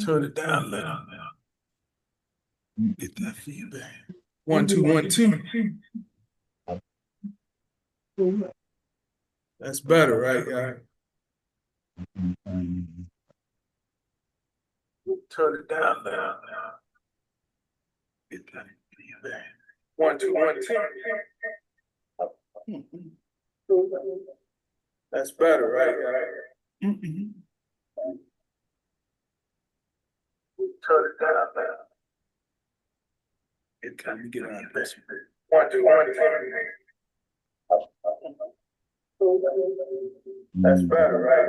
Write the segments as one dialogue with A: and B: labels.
A: Turn it down a little. Get that feedback. 1, 2, 1, 2. That's better, right, guys? Turn it down a little. Get that feedback. 1, 2, 1, 2. That's better, right, guys? Turn it down a little. It kind of get on this. 1, 2, 1, 2. That's better, right?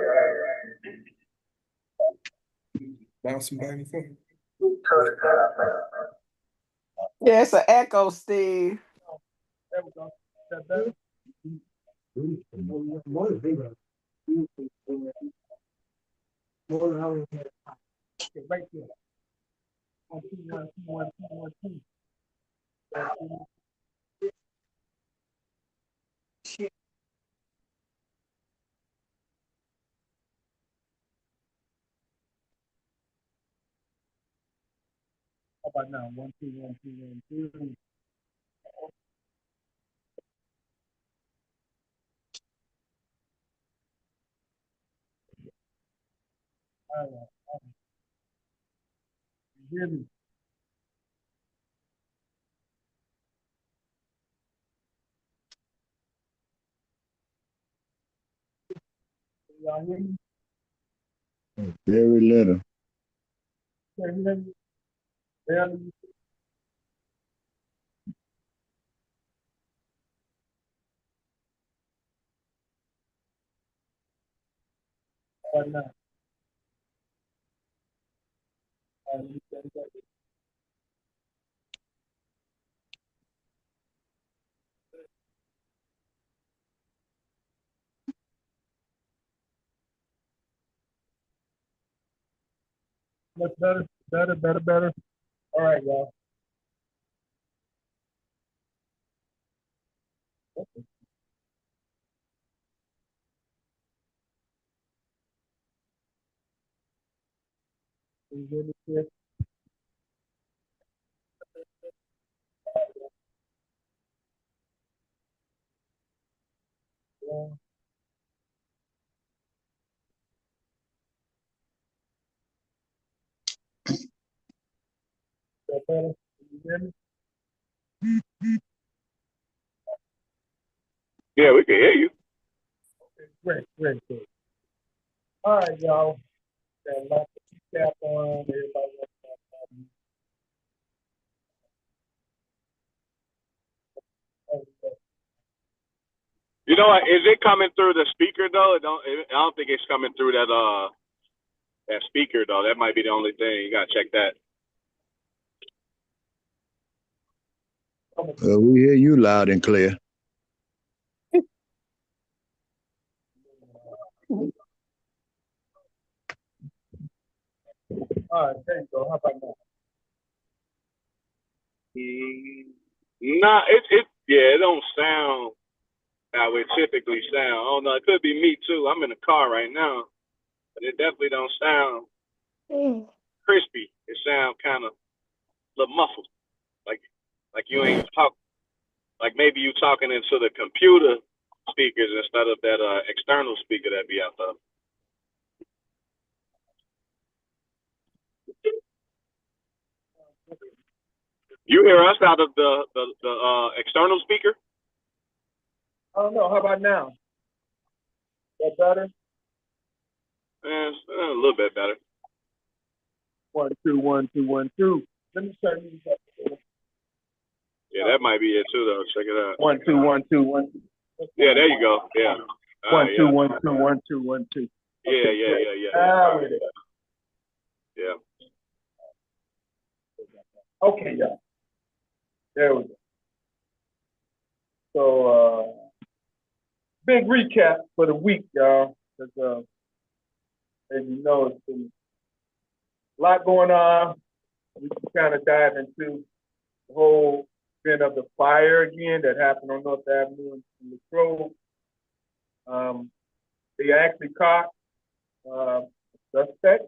A: Bouncing back and forth. Turn it down.
B: Yeah, it's an echo, Steve.
A: There we go. Is that better? Right there. 1, 2, 1, 2, 1, 2, 1, 2. How about now? 1, 2, 1, 2, 1, 2. All right. You hear me? Y'all hear me?
C: Very little.
A: Can you hear me? Barely. How about now? All right, let me set it up. Much better, better. All right, y'all. Can you hear me here? Yeah. Is that better? Can you hear me?
D: Yeah, we can hear you.
A: Okay, great. All right, y'all. Got a lot to cap on. Everybody wants to
D: You know what? Is it coming through the speaker though? I don't think it's coming through that speaker though. That might be the only thing. You gotta check that.
C: We hear you loud and clear.
A: all right, there you go. How about that?
D: Nah, it don't sound how it typically sound. I don't know. It could be me too. I'm in the car right now, but it definitely don't sound crispy. It sound kind of a little muffled, like you ain't talk. Like maybe you talking into the computer speakers instead of that external speaker that be out there. You hear us out of the external speaker?
A: I don't know. How about now? Is that better?
D: It's a little bit better.
A: 1, 2, 1, 2, 1, 2. Let me turn these up.
D: Yeah, that might be it too, though. Check it out.
A: 1, 2, 1, 2, 1, 2.
D: Yeah, there you go. Yeah.
A: 1, 2,
D: yeah.
A: 1, 2, 1, 2, 1, 2.
D: Yeah. Yeah.
A: Okay, y'all. There we go. So, big recap for the week, y'all. As you know, it's been a lot going on. We can kind of dive into the whole event of the fire again that happened on North Avenue in Latrobe. They actually caught a suspect.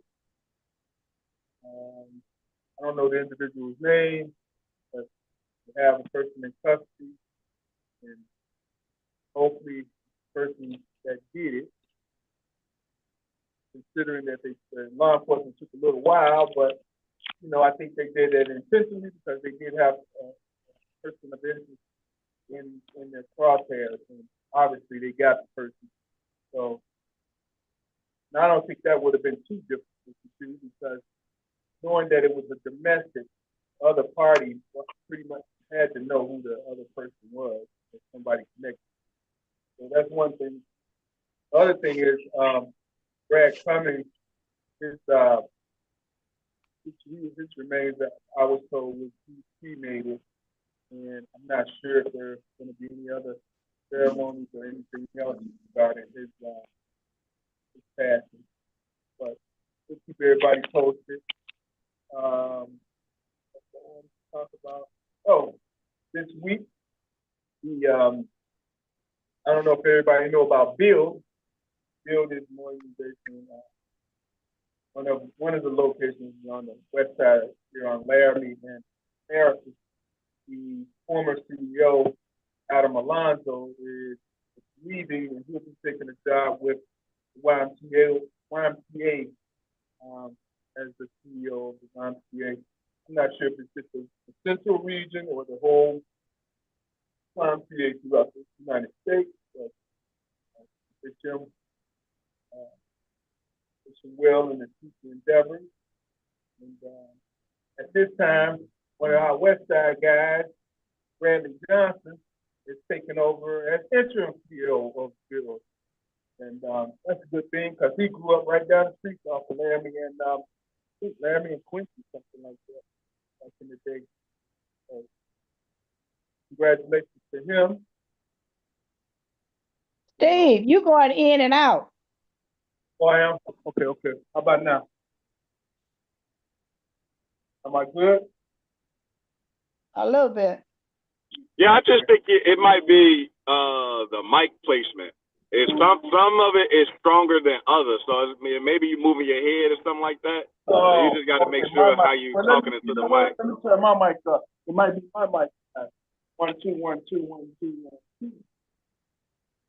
A: I don't know the individual's name, but we have a person in custody, and hopefully the person that did it, considering that the law enforcement took a little while, but I think they did that intentionally because they did have a person of interest in their crosshairs, and obviously they got the person. So now I don't think that would have been too difficult to do because knowing that it was a domestic, other party pretty much had to know who the other person was, if somebody connected. So that's one thing. The other thing is Brad Cummings, his remains, I was told, was cremated, and I'm not sure if there's going to be any other ceremonies or anything else regarding his passing. But we'll keep everybody posted. What I want to talk about? Oh, this week, I don't know if everybody know about Build. Build is an organization. One of the locations is on the west side here on Laramie and Harrison. The former CEO, Adam Alonso, is leaving and he'll be taking a job with YMCA as the CEO of the YMCA. I'm not sure if it's just the central region or the whole YMCA throughout the United States, but it's him. Well in the future endeavors. And at this time, one of our West Side guys, Bradley Johnson, is taking over as interim CEO of Build. And that's a good thing because he grew up right down the street off of Laramie and Quincy, something like that, back in the day. So, congratulations to him.
E: Steve, you going in and out.
A: Oh, I am? Okay. How about now? Am I good?
E: A little bit.
D: Yeah, I just think it might be the mic placement. It's some of it is stronger than others. So maybe you moving your head or something like that. So you just got to make sure how you talking into the mic.
A: Let me turn my mic up. It might be my mic. 1 2 1 2 1 2 1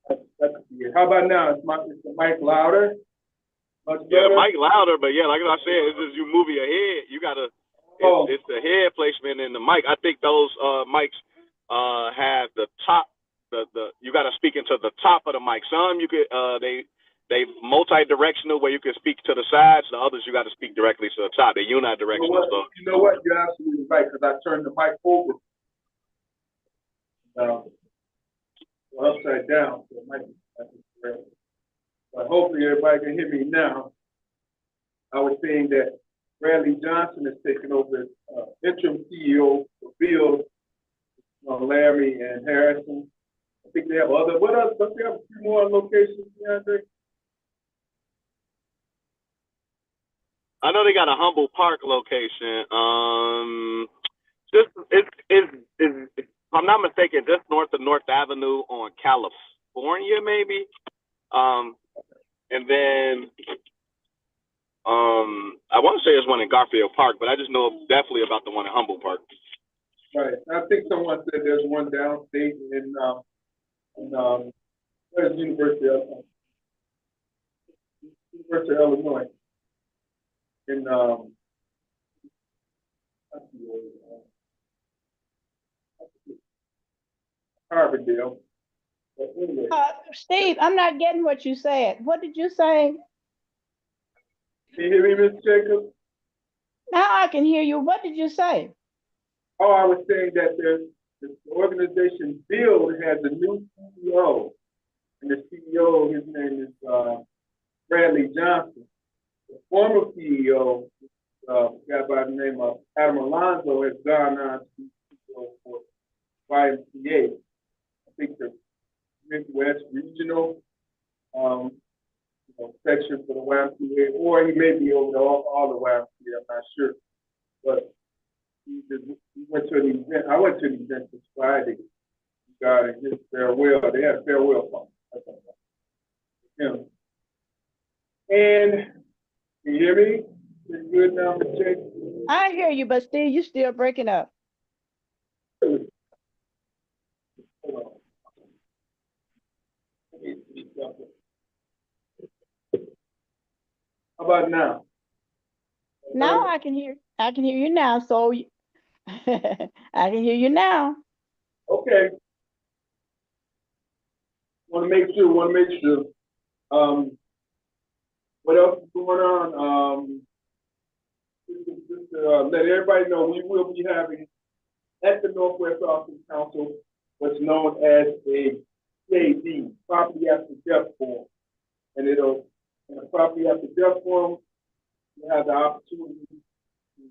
A: 2. That could be it. How about now? Is the mic louder?
D: Yeah, the mic louder, but yeah, like I said, it's just you moving your head. You gotta. It's the head placement in the mic. I think those mics have the top. The you got to speak into the top of the mic. Some you could they multi-directional where you can speak to the sides. The others you got to speak directly to the top. They're unidirectional.
A: You know what? You're absolutely right because I turned the mic over upside down, so it might be correct. But hopefully everybody can hear me now. I was saying that Bradley Johnson is taking over as interim CEO for Build on Laramie and Harrison. I think they have other. What else? Don't they have a few more locations, DeAndre?
D: I know they got a Humboldt Park location. If I'm not mistaken, just north of North Avenue on California, maybe. And then I want to say there's one in Garfield Park, but I just know definitely about the one in Humboldt Park.
A: Right. I think someone said there's one downstate in where's University of Illinois. In Carbondale. But anyway.
E: Steve, I'm not getting what you said. What did you say?
A: Can you hear me, Ms. Jacobs?
E: Now I can hear you. What did you say?
A: Oh, I was saying that the organization Build has a new CEO. And the CEO, his name is Bradley Johnson. The former CEO, a guy by the name of Adam Alonso, has gone on to be CEO for YMCA. I think the Midwest regional section for the YMCA, or he may be over all the YMCA, I'm not sure. But he went to an event. I went to an event this Friday regarding his farewell. They had a farewell party. And can you hear me? Pretty good now, Ms. J?
E: I hear you, but still, you still breaking up.
A: Hold on. Let me see something. How about now?
E: Now I can hear you now. So I can hear you now.
A: Okay. Want to make sure. What else is going on? Just to let everybody know, we will be having at the Northwest Office Council what's known as a PAD, Property After Death Forum. And in a Property After Death Forum, you have the opportunity to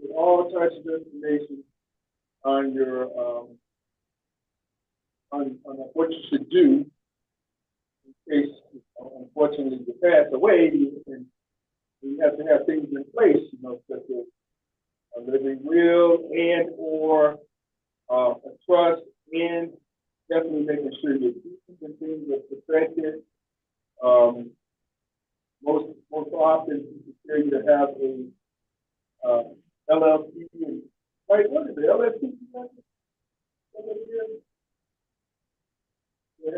A: get all types of information on your on what you should do in case, unfortunately, you pass away, and you have to have things in place, such as a living will and or a trust, and definitely making sure your keys and things are protected. Most often, it's necessary to have a LLC. Right, what is it? LLC?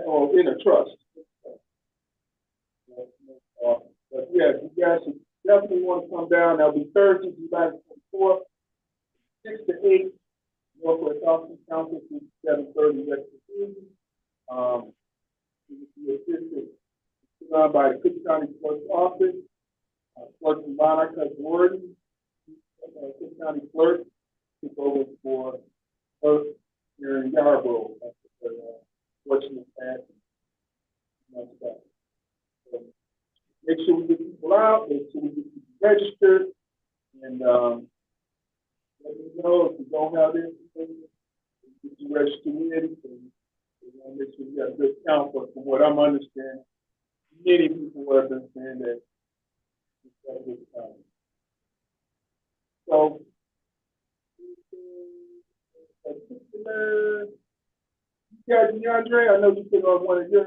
A: Or in a trust. But yeah, you guys should definitely want to come down. That'll be Thursday, July 24th, 6 to 8, Northwest Office Council, 7:30 West Virginia. You will be assisted by the Cook County Clerk's Office, Clerk Monica Gordon, Cook County Clerk, took over for her here in Yarborough. Fortunate passing. So make sure we get people out, make sure we get people registered, and let me know if you don't have anything, get you registered in, and we want to make sure we have a good count. But from what I'm understanding, many people understand that it's got a good count. So, yeah, DeAndre, I know you took off one of your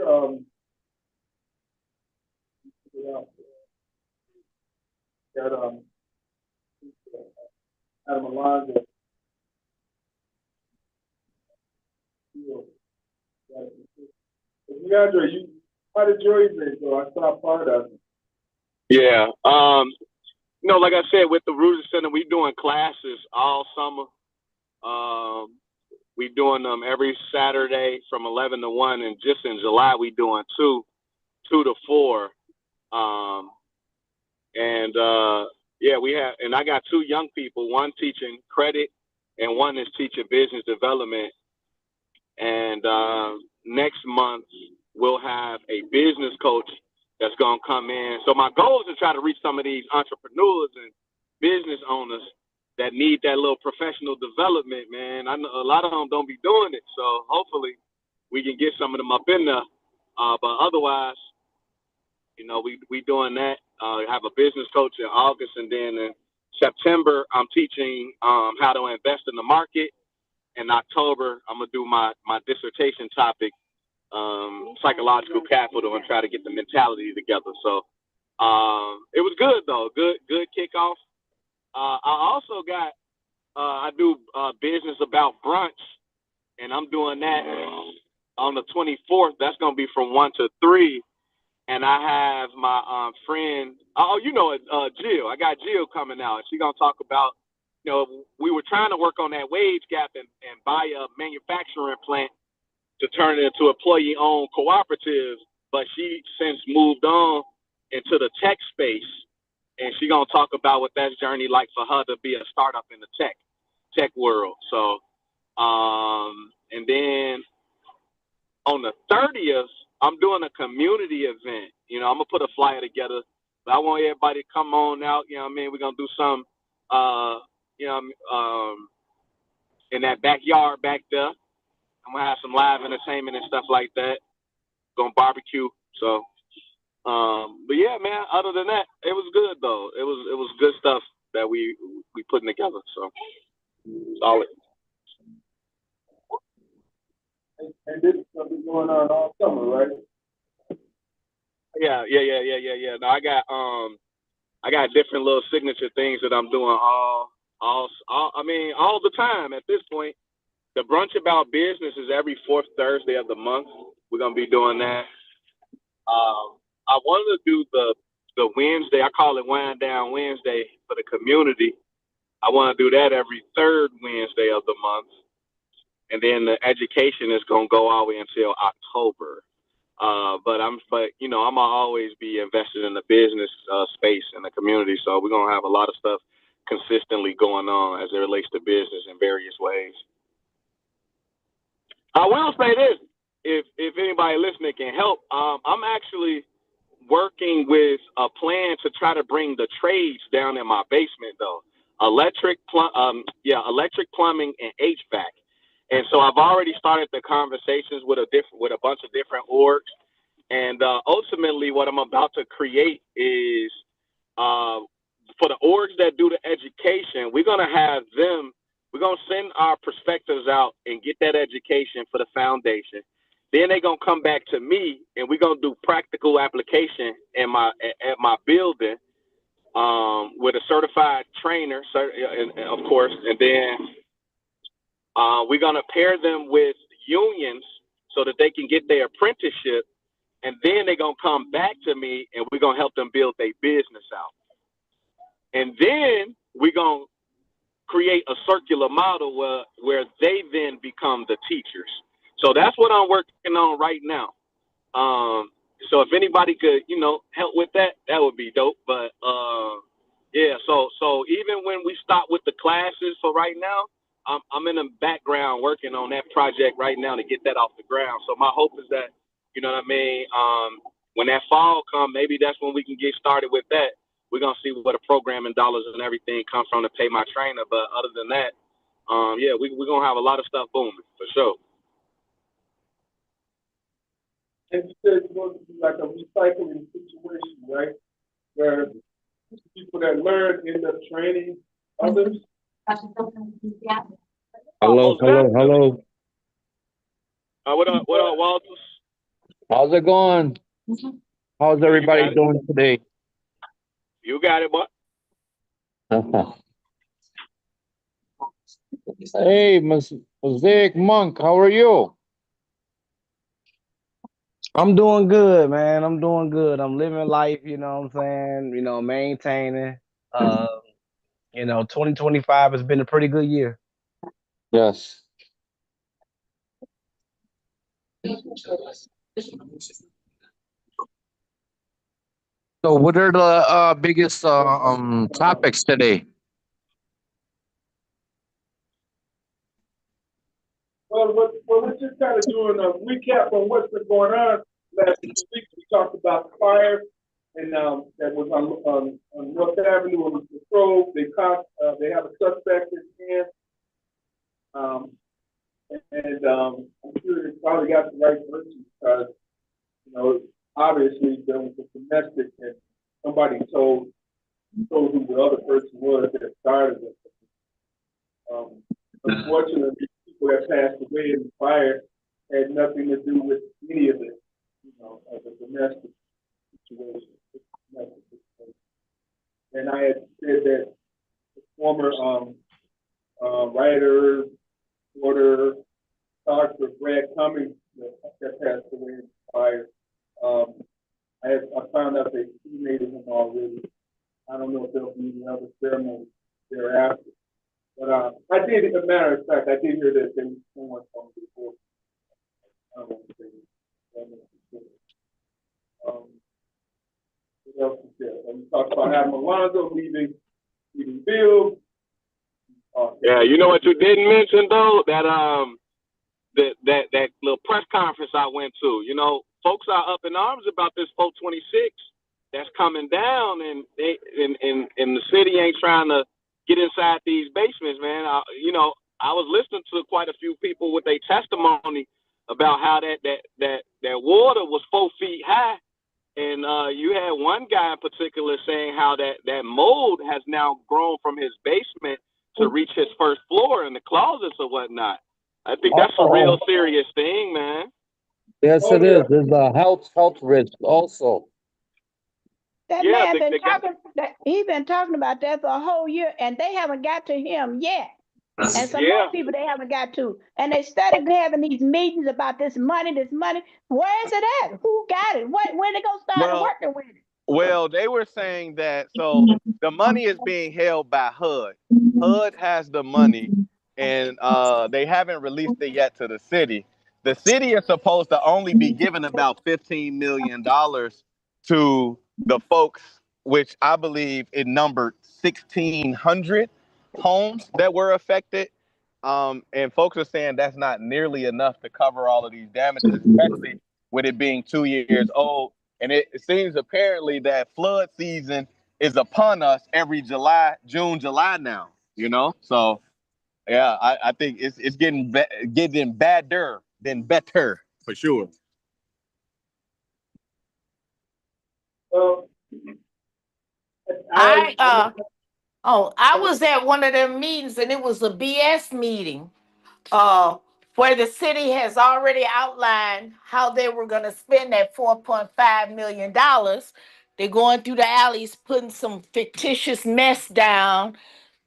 A: got Adam Alonzo. DeAndre, how did your event go? I saw part of it.
D: Yeah. Like I said, with the Rooted Center, we doing classes all summer. We doing them every Saturday from 11 to 1, and just in July we doing 2 to 4. We have, and I got 2 young people, one teaching credit and one is teaching business development. And next month we'll have a business coach that's gonna come in. So my goal is to try to reach some of these entrepreneurs and business owners that need that little professional development, man. I know a lot of them don't be doing it, so hopefully we can get some of them up in there. But otherwise, we doing that. Have a business coach in August, and then in September I'm teaching how to invest in the market. In October I'm gonna do my dissertation topic, psychological capital, and try to get the mentality together. So it was good though. Good kickoff. I also got I do business about brunch, and I'm doing that on the 24th. That's gonna be from 1 to 3. And I have my friend, Jill. I got Jill coming out. She's gonna talk about, we were trying to work on that wage gap and buy a manufacturing plant to turn it into employee-owned cooperative, but she since moved on into the tech space, and she's gonna talk about what that journey like for her to be a startup in the tech world. So, and then on the 30th, I'm doing a community event. I'm gonna put a flyer together, but I want everybody to come on out. We're gonna do some, in that backyard back there. I'm gonna have some live entertainment and stuff like that. Gonna barbecue. So, but yeah, man. Other than that, it was good though. It was good stuff that we putting together. So solid.
A: And this is gonna be going on all summer, right?
D: Yeah. No, I got I got different little signature things that I'm doing all the time at this point. The brunch about business is every fourth Thursday of the month. We're gonna be doing that. I wanted to do the Wednesday. I call it Wind Down Wednesday for the community. I want to do that every third Wednesday of the month, and then the education is gonna go all the way until October. But you know, I'm gonna always be invested in the business space and the community. So we're gonna have a lot of stuff consistently going on as it relates to business in various ways. I will say this: if anybody listening can help, I'm actually working with a plan to try to bring the trades down in my basement, though. Electric, plumbing, and HVAC. And so I've already started the conversations with a bunch of different orgs. And ultimately, what I'm about to create is for the orgs that do the education, we're gonna have them. We're gonna send our perspectives out and get that education for the foundation. Then they're gonna come back to me, and we're gonna do practical application at my building with a certified trainer, of course. And then we're gonna pair them with unions so that they can get their apprenticeship. And then they're gonna come back to me, and we're gonna help them build their business out. And then we're gonna create a circular model where they then become the teachers. So that's what I'm working on right now. So if anybody could, help with that, that would be dope. But yeah, so even when we stop with the classes for right now, I'm in the background working on that project right now to get that off the ground. So my hope is that, you know what I mean, when that fall comes, maybe that's when we can get started with that. We're gonna see where the programming dollars and everything come from to pay my trainer. But other than that, yeah, we're gonna have a lot of stuff booming for sure.
A: And you said it's going to be like a recycling situation, right? Where people that learn end up training others.
F: Hello.
D: What up, Walters?
F: How's it going? How's everybody doing today?
D: You got it, boy.
F: Hey, Mosaic Monk, how are you?
G: I'm doing good, man. I'm doing good. I'm living life, you know what I'm saying? Maintaining. 2025 has been a pretty good year.
F: Yes. So what are the biggest topics today?
A: Well, we're just kind of doing a recap on what's been going on last 2 weeks. We talked about the fire and that was on North Avenue on the Grove. They have a suspect in hand. I'm sure they probably got the right person because, obviously there was a domestic and somebody told who the other person was that started it. Unfortunately, people that passed away in the fire had nothing to do with any of it, as a domestic situation. And I had said that the former writer, reporter, Dr. Brad Cummings that passed away in the fire. I found out they cremated him already. I don't know if there'll be any other ceremony thereafter. But I did, as a matter of fact, I did hear that they were someone from before. I don't know if they what else is there? We talked about Adam Alonzo leaving Bill.
D: Yeah, you know what you didn't mention though? That little press conference I went to. Folks are up in arms about this 426 that's coming down, and the city ain't trying to get inside these basements, man. I was listening to quite a few people with their testimony about how that water was 4 feet high, and you had one guy in particular saying how that mold has now grown from his basement to reach his first floor in the closets or whatnot. I think that's a real serious thing, man.
F: Yes, it is. There's a health risk also.
E: That
D: Yeah,
E: man been
D: they got,
E: he been talking about that for a whole year, and they haven't got to him yet. And some
D: yeah.
E: more people they haven't got to. And they started having these meetings about this money, this money. Where is it at? Who got it? When they gonna start
H: Well,
E: working with it?
H: well, they were saying that so the money is being held by HUD. HUD has the money, and they haven't released it yet to the city. The city is supposed to only be giving about $15 million to the folks, which I believe it numbered 1,600 homes that were affected. And folks are saying that's not nearly enough to cover all of these damages, especially with it being 2 years old. And it seems apparently that flood season is upon us every June, July now. So yeah, I think it's getting badder than better for sure.
A: Well,
I: I
A: I
I: I was at one of them meetings and it was a BS meeting. Uh where the city has already outlined how they were gonna spend that $4.5 million. They're going through the alleys, putting some fictitious mess down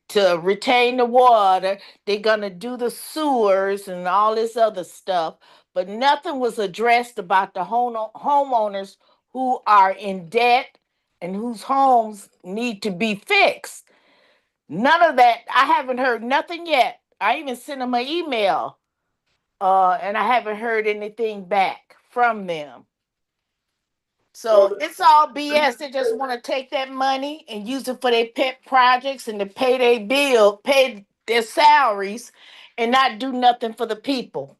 I: to retain the water. They're gonna do the sewers and all this other stuff, but nothing was addressed about the homeowners who are in debt and whose homes need to be fixed. None of that. I haven't heard nothing yet. I even sent them an email, and I haven't heard anything back from them. So it's all BS. They just want to take that money and use it for their pet projects and to pay pay their salaries, and not do nothing for the people.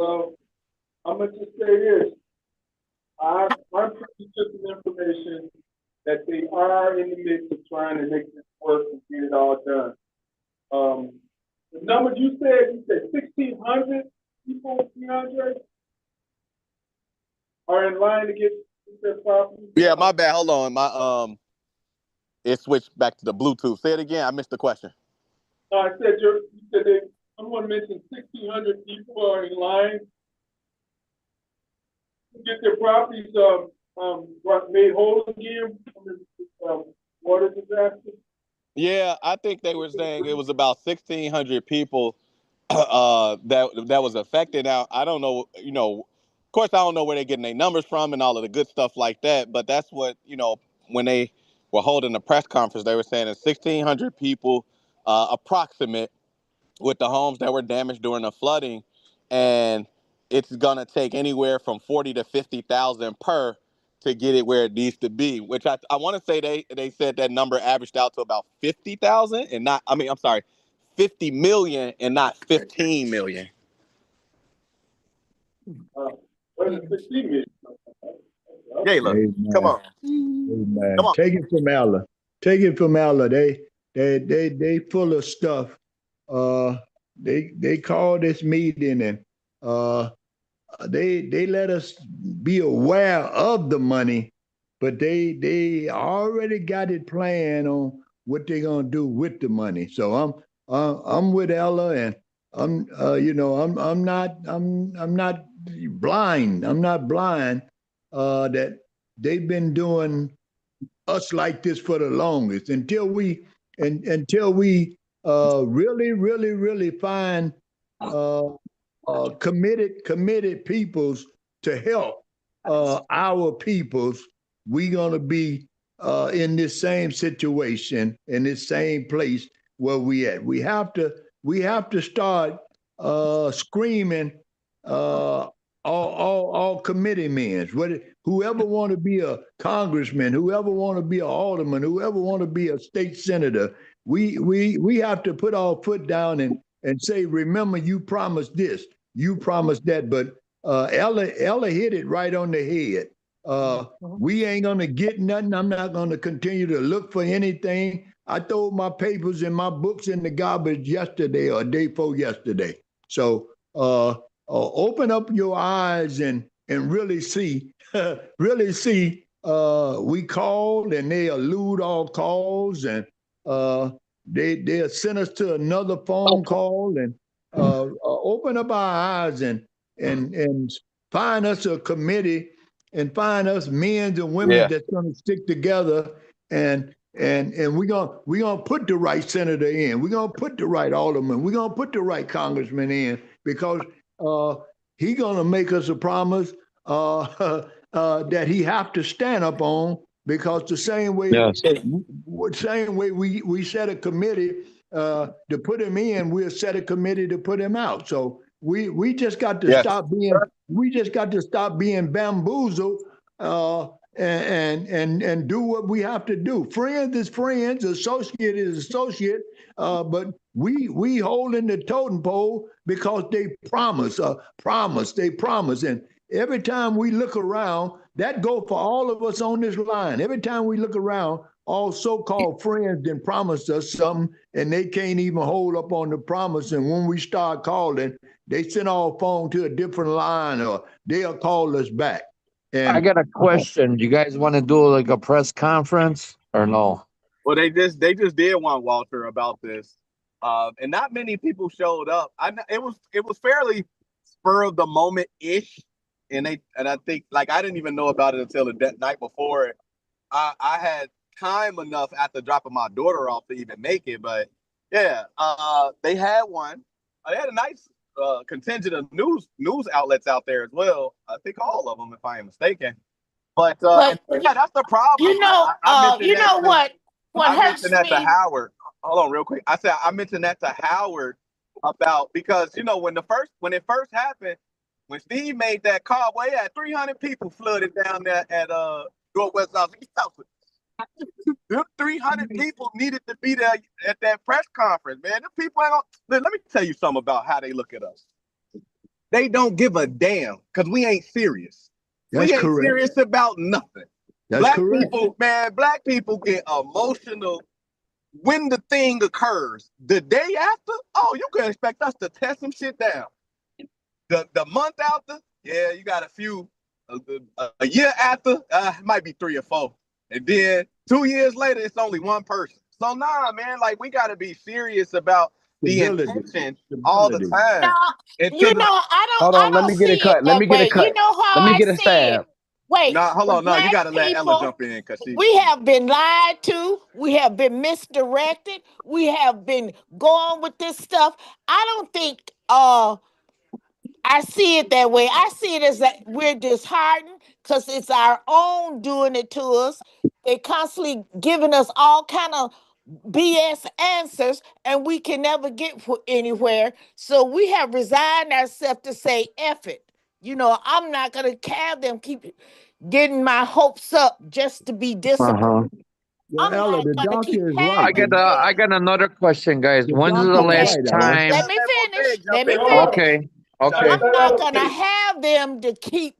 A: well, I'm gonna just say this. I'm pretty just some information that they are in the midst of trying to make this work and get it all done. The number you said 1,600 people, DeAndre, are in line to get their property.
H: Yeah, my bad. Hold on, it switched back to the Bluetooth. Say it again. I missed the question.
A: I said someone mentioned 1,600 people are in line to get their properties made whole again from the water disaster.
H: Yeah, I think they were saying it was about 1,600 people that was affected. Now, I don't know, of course, I don't know where they're getting their numbers from and all of the good stuff like that, but that's what, when they were holding a press conference, they were saying it's 1,600 people approximate with the homes that were damaged during the flooding, and it's gonna take anywhere from 40 to 50,000 per to get it where it needs to be. Which I want to say they said that number averaged out to about 50,000 and not. I mean, I'm sorry, 50 million and not 15 million.
A: What is 15 million?
H: Gayla,
C: Amen.
H: come on.
C: Amen.
H: Come on.
C: Take it from Ella. Take it from Ella. They full of stuff. They call this meeting and they let us be aware of the money, but they already got it planned on what they're gonna do with the money. So I'm with Ella, and I'm not blind. I'm not blind that they've been doing us like this for the longest until we really find committed peoples to help our peoples. We're gonna be in this same situation, in this same place where we at. We have to start screaming all committee men. Whoever want to be a congressman, whoever want to be an alderman, whoever want to be a state senator, we have to put our foot down and say, remember, you promised this, you promised that. But Ella hit it right on the head. We ain't gonna get nothing. I'm not gonna continue to look for anything. I threw my papers and my books in the garbage yesterday or day before yesterday. So open up your eyes and really see, really see. We called and they elude all calls, and they sent us to another phone call, and open up our eyes and find us a committee and find us men and women
H: Yeah.
C: that's going to stick together and we're gonna put the right senator in. We're gonna put the right alderman. We're gonna put the right congressman in because he's gonna make us a promise that he have to stand up on. Because the same way,
F: Yes.
C: we set a committee to put him in, we'll set a committee to put him out. So we just got to
H: Yes.
C: stop being bamboozled. And do what we have to do. Friends is friends, associate is associate, but we holding the totem pole because they promise, and every time we look around, that go for all of us on this line. Every time we look around, all so-called friends then promised us something, and they can't even hold up on the promise. And when we start calling, they send our phone to a different line, or they'll call us back. And
F: I got a question. You guys want to do like a press conference or no?
H: Well, they just did one, Walter, about this, and not many people showed up. It was fairly spur of the moment ish, and I think like I didn't even know about it until the night before. I had time enough after dropping my daughter off to even make it, but yeah, they had one. They had a nice contingent of news outlets out there as well. I think all of them, if I am mistaken. But yeah, that's the problem.
I: You know, what
H: I
I: hurts
H: mentioned that to
I: me.
H: Howard. Hold on, real quick. I mentioned that to Howard about because when it first happened, when Steve made that call, well, he had 300 people flooded down there at Northwest South. 300 people needed to be there at that press conference, man. The people let me tell you something about how they look at us. They don't give a damn because we ain't serious.
C: That's
H: we ain't
C: correct.
H: serious about nothing.
C: That's correct.
H: Black people get emotional when the thing occurs. The day after, oh, you can expect us to test some shit down. The month after, yeah, you got a few. A year after, it might be 3 or 4. And then 2 years later, it's only one person. So nah, man, like we got to be serious about the intention all the time.
I: No,
G: Hold on, let me get a cut. Let me get a cut.
I: You know how
G: Let me
I: I
G: get a
I: see
G: stab.
I: it. Wait,
H: nah, hold on. No, you
I: black
H: got to let Ella
I: people,
H: jump in because
I: we have been lied to. We have been misdirected. We have been going with this stuff. I don't think I see it that way. I see it as that we're disheartened because it's our own doing it to us. They constantly giving us all kind of BS answers, and we can never get anywhere. So we have resigned ourselves to say, F it. I'm not going to have them keep getting my hopes up just to be disappointed.
C: Well, Ella, the doctor is right.
F: I got another question, guys. When's the last time?
I: Let me finish.
F: Okay.
I: I'm not going to have them to keep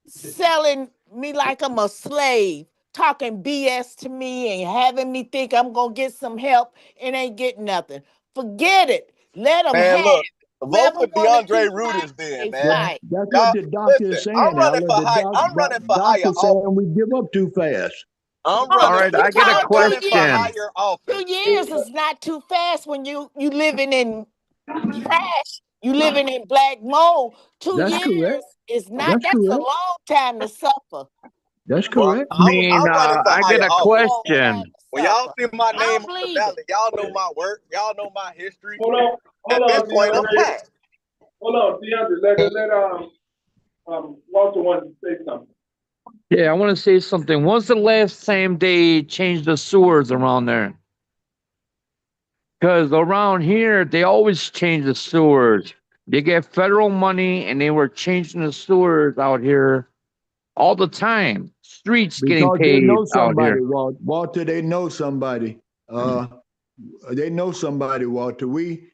I: selling me like I'm a slave, talking BS to me and having me think I'm going to get some help and ain't getting nothing. Forget it. Let them have
H: look, vote for
I: wanna
H: DeAndre
I: keep
H: Rudis then,
I: fighting,
H: man.
I: fight.
C: That's what the doctor is saying,
H: I'm running
C: Ella.
H: for higher
C: Doctor saying
H: office.
C: we give up too fast.
H: I'm
F: All
H: running.
F: right, I get a question.
H: For higher office.
I: 2 years is not too fast when you living in trash. You living in black mold. 2
C: That's
I: years
C: correct.
I: is not. That's a long time to suffer.
C: That's correct.
H: I'm running for
F: I get
H: higher
F: a
H: office.
F: question.
H: When y'all see my name on the
I: believe
H: ballot, y'all know my work. Y'all know my history.
A: Hold
H: At
A: on,
H: this point, I'm
A: DeAndre.
H: past.
A: Hold on, DeAndre. Let Walter wanted to say something.
F: Yeah, I want to say something. When's the last time they changed the sewers around there? Because around here, they always change the sewers. They get federal money, and they were changing the sewers out here all the time. Streets getting
C: Because they
F: paid
C: know
F: out
C: somebody,
F: here.
C: Walter. They know somebody. They know somebody, Walter. We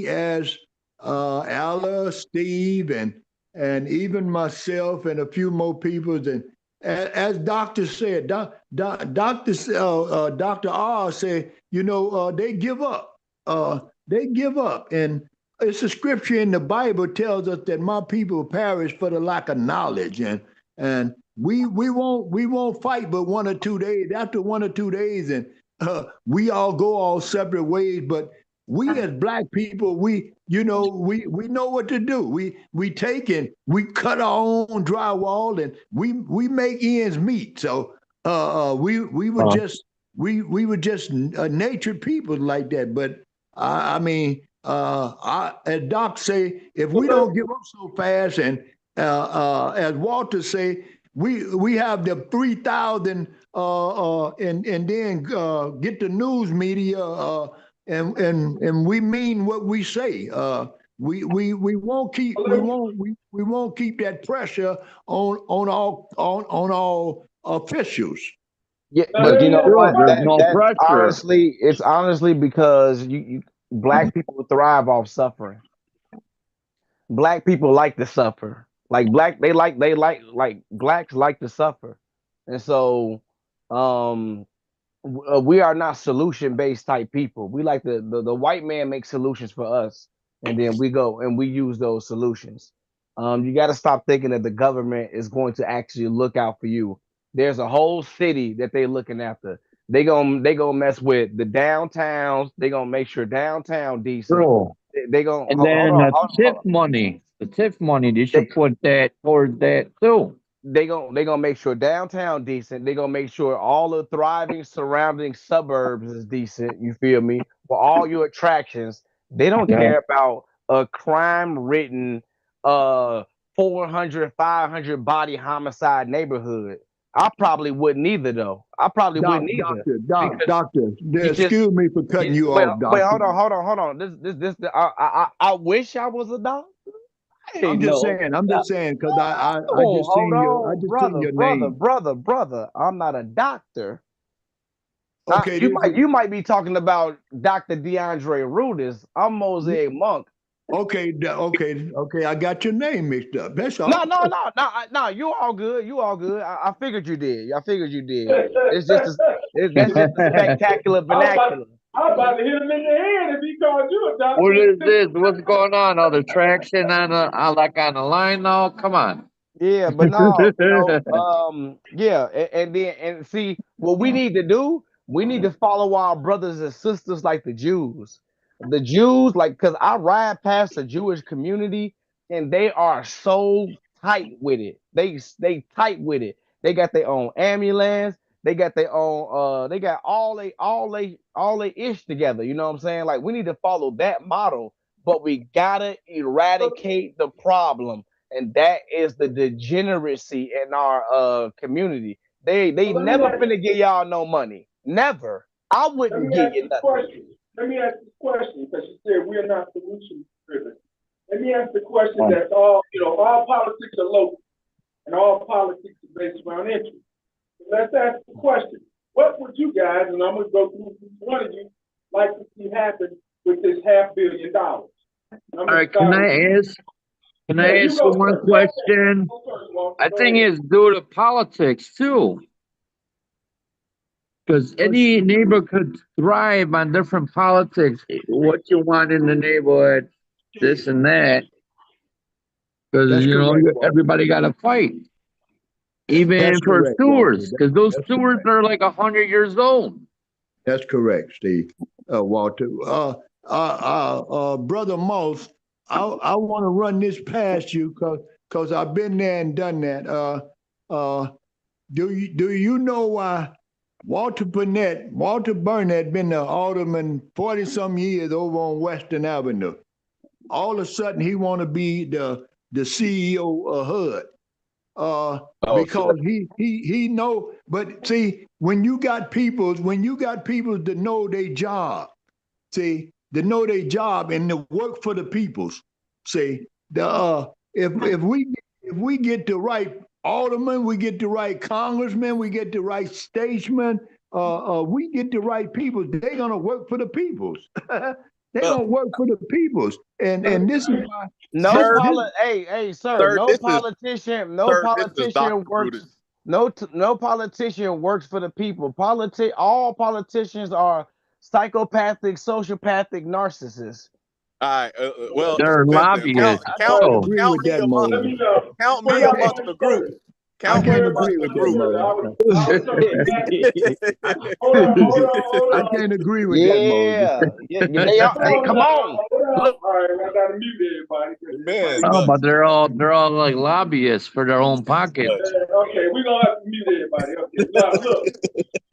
C: as Alla, Steve, and even myself and a few more people. And as Doctor said, Dr. R said, they give up. They give up, and it's a scripture in the Bible tells us that my people perish for the lack of knowledge, and we won't fight but 1 or 2 days. After 1 or 2 days, and we all go all separate ways. But we as black people, we know what to do. We take and we cut our own drywall and we make ends meet. So we were just we were just natured people like that. But I mean, as Doc say, if we don't give up so fast, and as Walter say, we have the 3,000 and then get the news media and we mean what we say. We won't keep we won't keep that pressure on all officials.
G: Yeah, but you know what?
F: There's no
G: That
F: pressure.
G: it's honestly because you black people thrive off suffering. Black people like to suffer. Like blacks like to suffer, and so we are not solution based type people. We like the white man makes solutions for us, and then we go and we use those solutions. You got to stop thinking that the government is going to actually look out for you. There's a whole city that they're looking after. They gonna mess with the downtowns. They gonna make sure downtown decent.
F: True.
G: They gonna
F: And
G: hold
F: then
G: on,
F: the tip money, they should put that towards that too.
G: they gonna make sure downtown decent. They gonna make sure all the thriving surrounding suburbs is decent. You feel me? For all your attractions, they don't care about a crime-ridden 400, 500 body homicide neighborhood. I probably wouldn't either, though. I probably wouldn't either.
C: Doctor, excuse me for cutting you off, Doctor.
G: Wait, hold on. This. I wish I was a doctor.
C: I'm just saying, because I just seen your name.
G: Brother. I'm not a doctor.
C: Okay,
G: you might be talking about Dr. DeAndre Rudis. I'm Mosaic Monk.
C: Okay. I got your name mixed up. That's all.
G: No. You all good. I figured you did. It's just a spectacular vernacular.
A: I'm about to hit him in the head if he called you a doctor.
F: What is this? What's going on? All the traction on the line now? Come on.
G: Yeah, but no, yeah, and see what we need to do. We need to follow our brothers and sisters like the Jews. The Jews, because I ride past the Jewish community and they are so tight with it. They tight with it. They got their own ambulance. They got their own. They got all they ish together. You know what I'm saying? Like we need to follow that model, but we gotta eradicate the problem, and that is the degeneracy in our community. They never finna give y'all no money. Never. I wouldn't give you nothing.
A: Let me ask this question, because you said we are not solution driven. Let me ask the question that's all politics are local and all politics are based around interest. So let's ask the question. What would you guys, and I'm going to go through each one of you, like to see happen with this $500 million?
F: All right, can I ask you one question? I think it's due to politics too. Because any neighbor could thrive on different politics, what you want in the neighborhood, this and that. Because, everybody got to fight. Even for sewers, because those sewers are like 100 years old.
C: That's correct, Steve. Walter. Brother Moss, I want to run this past you because I've been there and done that. Do you know why Walter Burnett been the alderman 40-some years over on Western Avenue? All of a sudden, he want to be the CEO of HUD. Because he know, but see, when you got people that know their job, see, to know their job and to work for the peoples, see, if we get the right alderman, we get the right congressman, we get the right statesman, we get the right people, they're gonna work for the peoples. They're gonna work for the peoples, and this is why.
G: Sir, no politician works for the people. All politicians are psychopathic, sociopathic narcissists.
H: All right. Well,
F: they're lobbyists.
H: Count me amongst the group.
C: I can't agree with that, Mo. I can't agree with that, Moses.
G: Yeah, they are. Hey, come on. Look.
A: All right, I gotta mute everybody.
H: Man,
F: Oh,
H: look.
F: but they're all like lobbyists for their own pockets.
A: Okay, we're gonna have to mute everybody. Okay, now look,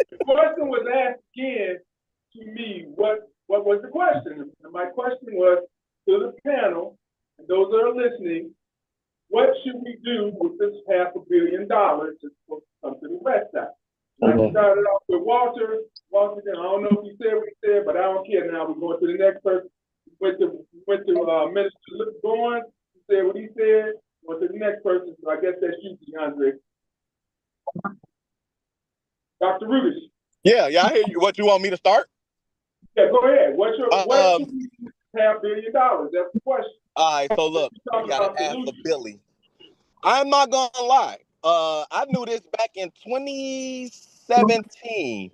A: the question was asked again to me. What was the question? And my question was to the panel and those that are listening. What should we do with this $500 million that's supposed to come to the West Side? I started off with Walter. Walter, I don't know if he said what he said, but I don't care now. We're going to the next person. Went to Minister Bourne. He said what he said. Went to the next person. So I guess that's you, DeAndre. Dr. Rudish.
H: Yeah, I hear you. What, you want me to start?
A: Yeah, go ahead. What should we do with $500 million? That's the question.
H: All right, so look, we got to ask for Billy. I'm not gonna lie. I knew this back in 2017.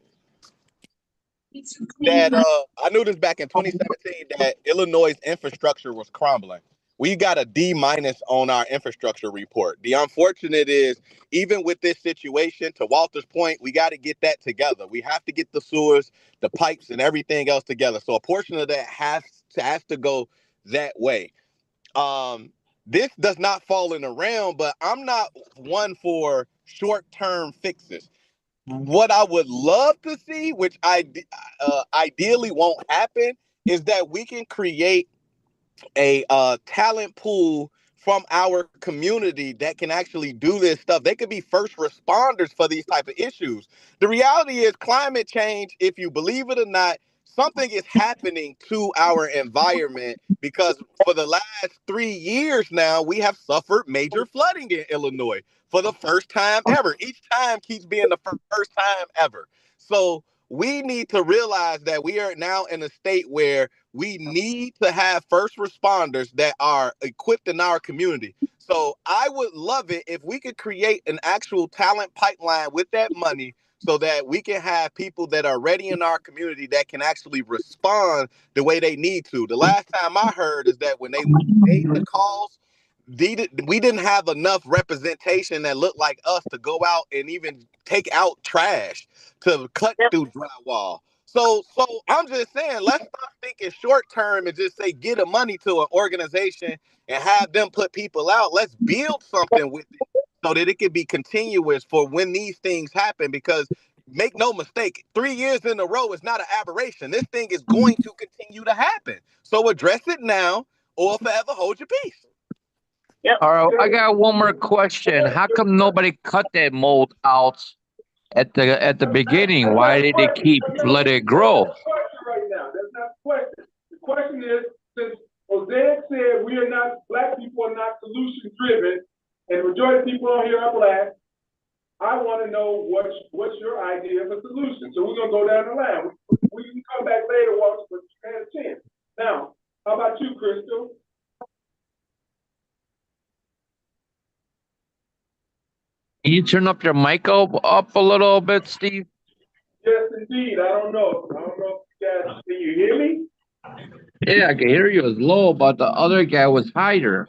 H: That Illinois' infrastructure was crumbling. We got a D- on our infrastructure report. The unfortunate is, even with this situation, to Walter's point, we got to get that together. We have to get the sewers, the pipes, and everything else together. So a portion of that has to go that way. This does not fall in the realm, but I'm not one for short-term fixes. What I would love to see, which ideally won't happen, is that we can create a talent pool from our community that can actually do this stuff. They could be first responders for these type of issues. The reality is climate change, if you believe it or not, something is happening to our environment, because for the last 3 years now, we have suffered major flooding in Illinois for the first time ever. Each time keeps being the first time ever. So we need to realize that we are now in a state where we need to have first responders that are equipped in our community. So I would love it if we could create an actual talent pipeline with that money, so that we can have people that are ready in our community that can actually respond the way they need to. The last time I heard is that when they made the calls, we didn't have enough representation that looked like us to go out and even take out trash, to cut through drywall. So I'm just saying, let's stop thinking short term and just say get the money to an organization and have them put people out. Let's build something with it so that it can be continuous for when these things happen. Because make no mistake, 3 years in a row is not an aberration. This thing is going to continue to happen. So address it now or forever hold your peace.
F: Yep. All right, I got one more question. How come nobody cut that mold out at the beginning? Why did they let it grow?
A: That's right now. That's not the question. The question is, since Mosaic said black people are not solution driven, and the majority of people on here are black, I want to know what's your idea of a solution. So we're gonna go down the line. We can come back later, Walter, but you had a chance. Now, how about you, Crystal?
F: Can you turn up your mic up a little bit, Steve?
A: Yes, indeed. I don't know if you guys, can you hear me?
F: Yeah, I can hear you. It's low, but the other guy was higher.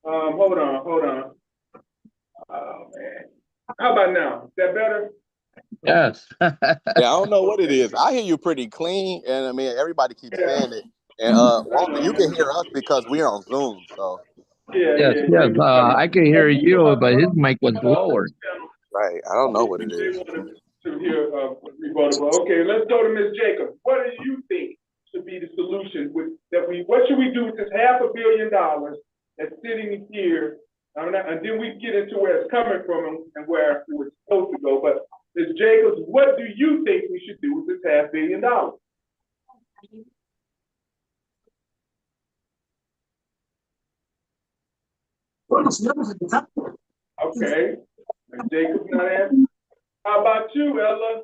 A: Hold on. Oh man. How about now? Is that better?
F: Yes.
H: Yeah, I don't know what it is. I hear you pretty clean, and I mean everybody keeps saying it. And Walter, you can hear us because we're on Zoom. So
F: yes. I can hear you, but his mic was lower.
H: Right. I don't know what it is.
A: To hear rebuttal. Okay, let's go to Ms. Jacobs. What do you think should be the solution what should we do with this $500 million that's sitting here? And then we get into where it's coming from and where it was supposed to go. But Ms. Jacobs, what do you think we should do with this $500 million? Okay, Ms. Jacobs not answering. How about you, Ella?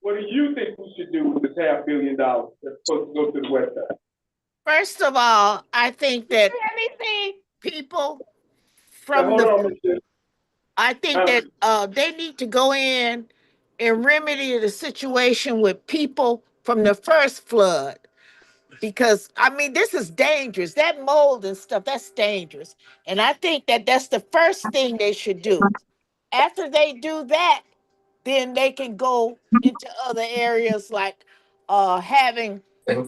A: What do you think we should do with this $500 million that's supposed to go to the West Side?
I: First of all, I think that people from I think that they need to go in and remedy the situation with people from the first flood. because I mean, this is dangerous. That mold and stuff, that's dangerous. And I think that that's the first thing they should do. After they do that, then they can go into other areas like having,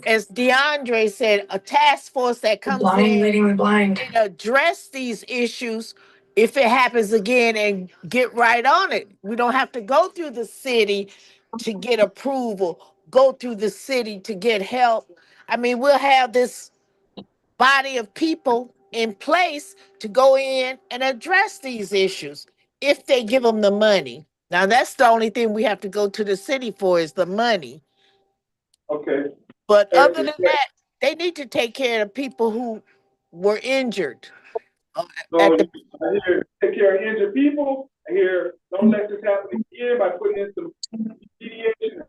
I: as DeAndre said, a task force that comes in and address these issues if it happens again and get right on it. We don't have to go through the city to get approval, go through the city to get help. I mean, we'll have this body of people in place to go in and address these issues if they give them the money. Now, that's the only thing we have to go to the city for is the money.
A: Okay.
I: But other than that, they need to take care of people who were injured.
A: So I hear take care of injured people. I hear don't let this happen again by putting in some mediation,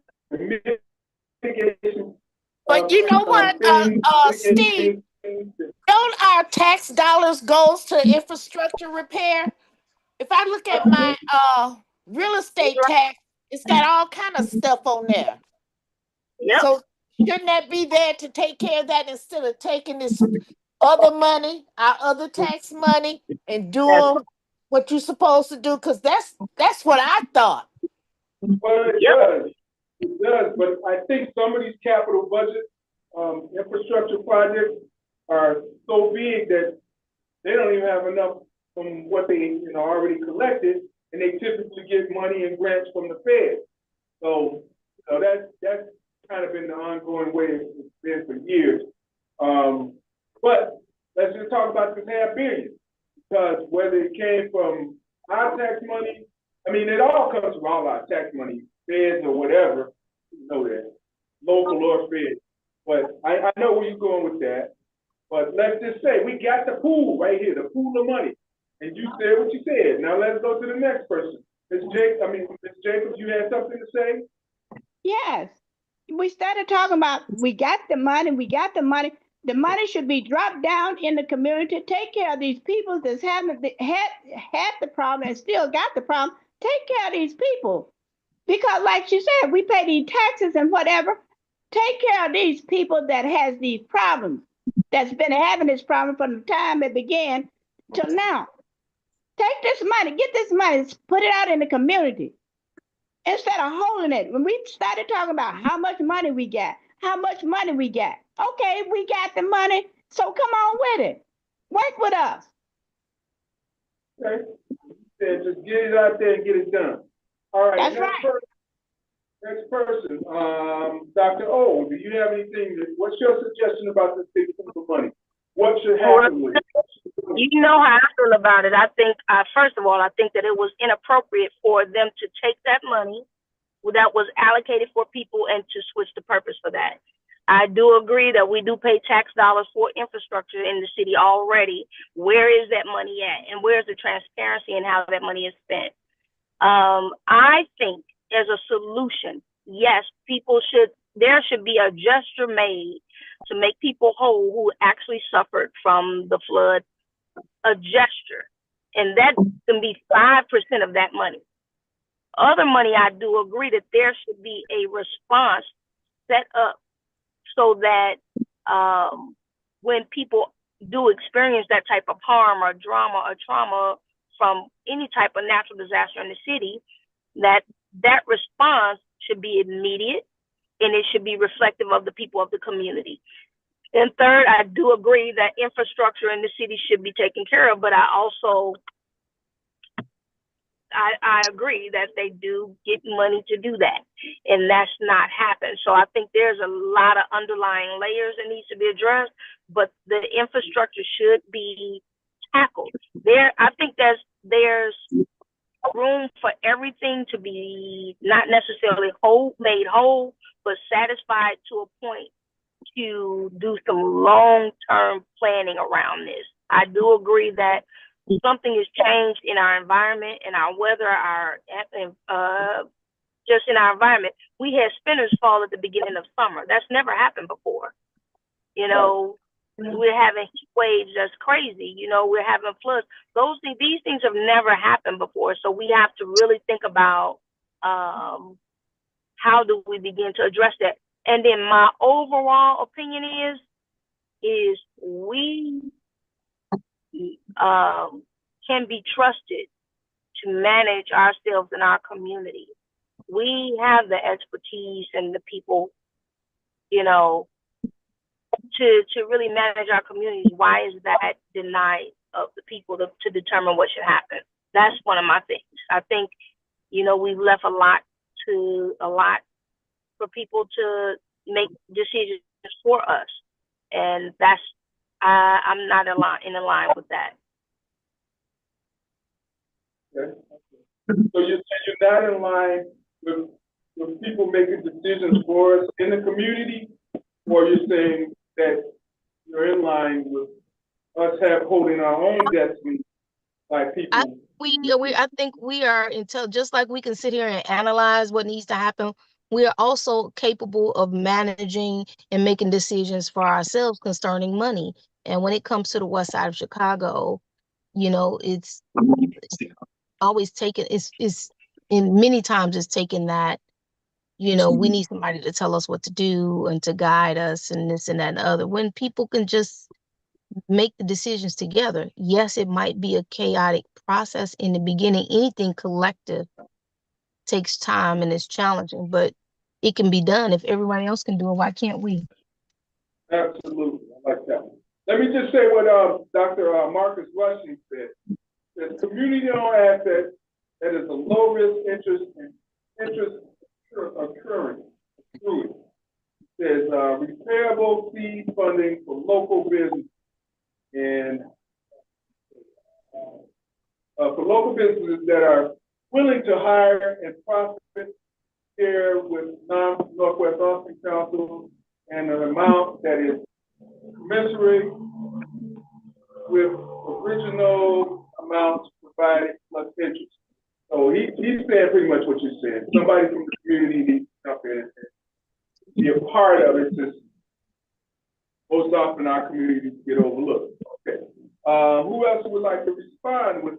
A: mitigation.
I: But you know what, Steve? Don't our tax dollars goes to infrastructure repair? If I look at my real estate tax, it's got all kind of stuff on there.
J: Yep.
I: So shouldn't that be there to take care of that instead of taking this other money, our other tax money, and doing what you're supposed to do? Because that's what I thought.
A: Well, it does, but I think some of these capital budget infrastructure projects are so big that they don't even have enough from what they already collected, and they typically get money and grants from the Fed. So that's kind of been the ongoing way it's been for years. But let's just talk about this $500 million, because whether it came from our tax money, I mean, it all comes from all our tax money, feds or whatever, you know that, local or Fed. But I know where you're going with that. But let's just say we got the pool right here, the pool of money. And you said what you said. Now let's go to the next person. Ms. Jacobs, you had something to say?
E: Yes. We started talking about we got the money, The money should be dropped down in the community to take care of these people that's had the problem and still got the problem. Take care of these people. Because like she said, we pay these taxes and whatever. Take care of these people that has these problems, that's been having this problem from the time it began till now. Take this money, get this money, put it out in the community instead of holding it. When we started talking about how much money we got, okay, we got the money, so come on with it. Work with us.
A: Okay. Just get it out there and get it done. All right.
E: That's right.
A: Next person, Dr. O, do you have anything? What's your suggestion about this big pool of money? What should happen with it?
J: You know how I feel about it. I think, first of all, I think that it was inappropriate for them to take that money that was allocated for people and to switch the purpose for that. I do agree that we do pay tax dollars for infrastructure in the city already. Where is that money at? And where's the transparency in how that money is spent? I think as a solution, yes, there should be a gesture made to make people whole who actually suffered from the flood, a gesture. And that can be 5% of that money. Other money, I do agree that there should be a response set up so that when people do experience that type of harm or drama or trauma from any type of natural disaster in the city, that response should be immediate and it should be reflective of the people of the community. And third, I do agree that infrastructure in the city should be taken care of, but I also I agree that they do get money to do that, and that's not happened. So I think there's a lot of underlying layers that needs to be addressed, but the infrastructure should be tackled. I think there's room for everything to be not necessarily made whole, but satisfied to a point to do some long-term planning around this. I do agree that something has changed in our environment and our weather, just in our environment. We had spinners fall at the beginning of summer. That's never happened before. We're having heat waves that's crazy. We're having floods. These things have never happened before. So we have to really think about how do we begin to address that. And then my overall opinion is we can be trusted to manage ourselves in our community. We have the expertise and the people, you know, to really manage our communities. Why is that denied of the people to determine what should happen? That's one of my things. I think, you know, we've left a lot for people to make decisions for us, and that's I'm not in line with that.
A: Okay. So you're saying you're not in line with people making decisions for us in the community, or you're saying that you're in line with us holding our own destiny by people?
K: I think we are just like we can sit here and analyze what needs to happen. We are also capable of managing and making decisions for ourselves concerning money. And when it comes to the west side of Chicago, you know, it's always taken, it's in many times it's taken that, you know, we need somebody to tell us what to do and to guide us and this and that and the other. When people can just make the decisions together. Yes, it might be a chaotic process in the beginning. Anything collective takes time and is challenging, but it can be done. If everybody else can do it, why can't we?
A: Absolutely, I like that. Let me just say what Dr. Marcus Rushing said. The community-owned asset that is a low-risk interest occurring through it. There's repairable seed funding for local business and for local businesses that are willing to hire and profit share with Northwest Austin Council and an amount that is commensurate with original amounts provided plus interest. So he's saying pretty much what you said. Somebody from the community needs to come in and be a part of it, since most often our communities get overlooked. Okay. Who else would like to respond with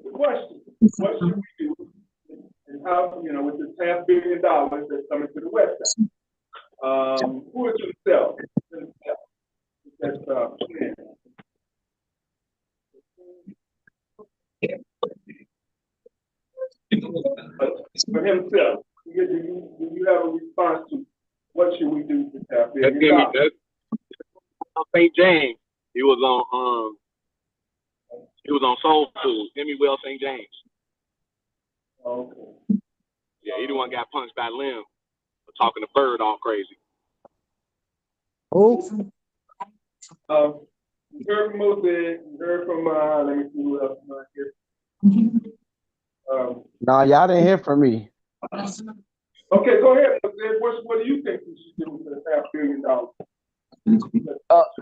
A: the question? What should we do? And how, you know, with this $500 million that's coming to the west side? Who is himself? That's for himself. Do you have a response to what should we do with $500 million?
D: St. James. He was on Soul Food. Jimmy Will St. James.
A: Okay.
D: Yeah, he the one got punched by Lim for talking to Bird all crazy.
C: Oh.
A: You heard from Mosaic. You heard from let me see who else here.
G: No, y'all didn't hear from me.
A: Okay, go ahead, Mosaic. What do you think we should do with the $500 million?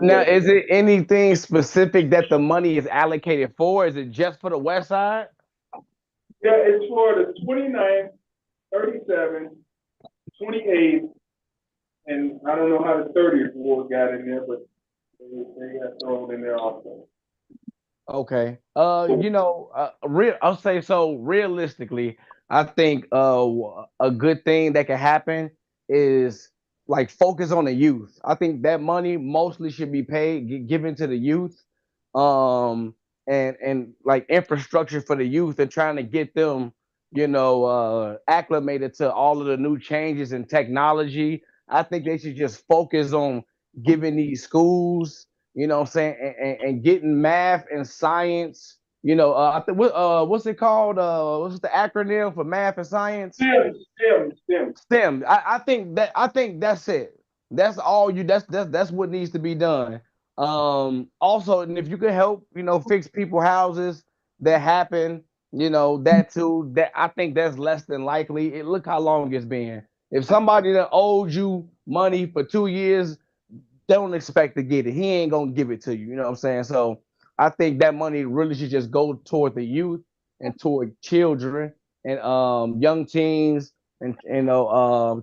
G: Now, is it anything specific that the money is allocated for? Is it just for the west side?
A: Yeah, it's for the 29th, 37th, 28th, and I don't know how the 30th ward got in there, but they got thrown in there also.
G: Okay. You know, I'll say so. Realistically, I think a good thing that can happen is like focus on the youth. I think that money mostly should be given to the youth, and like infrastructure for the youth and trying to get them, you know, acclimated to all of the new changes in technology. I think they should just focus on giving these schools, you know what I'm saying, and getting math and science. You know, I think what's it called? What's the acronym for math and science?
A: STEM.
G: STEM. I think that's it. That's all you. That's what needs to be done. Also, and if you could help, you know, fix people houses that happen, you know, that too. That I think that's less than likely. Look how long it's been. If somebody that owed you money for 2 years, don't expect to get it. He ain't gonna give it to you. You know what I'm saying? So I think that money really should just go toward the youth and toward children and young teens and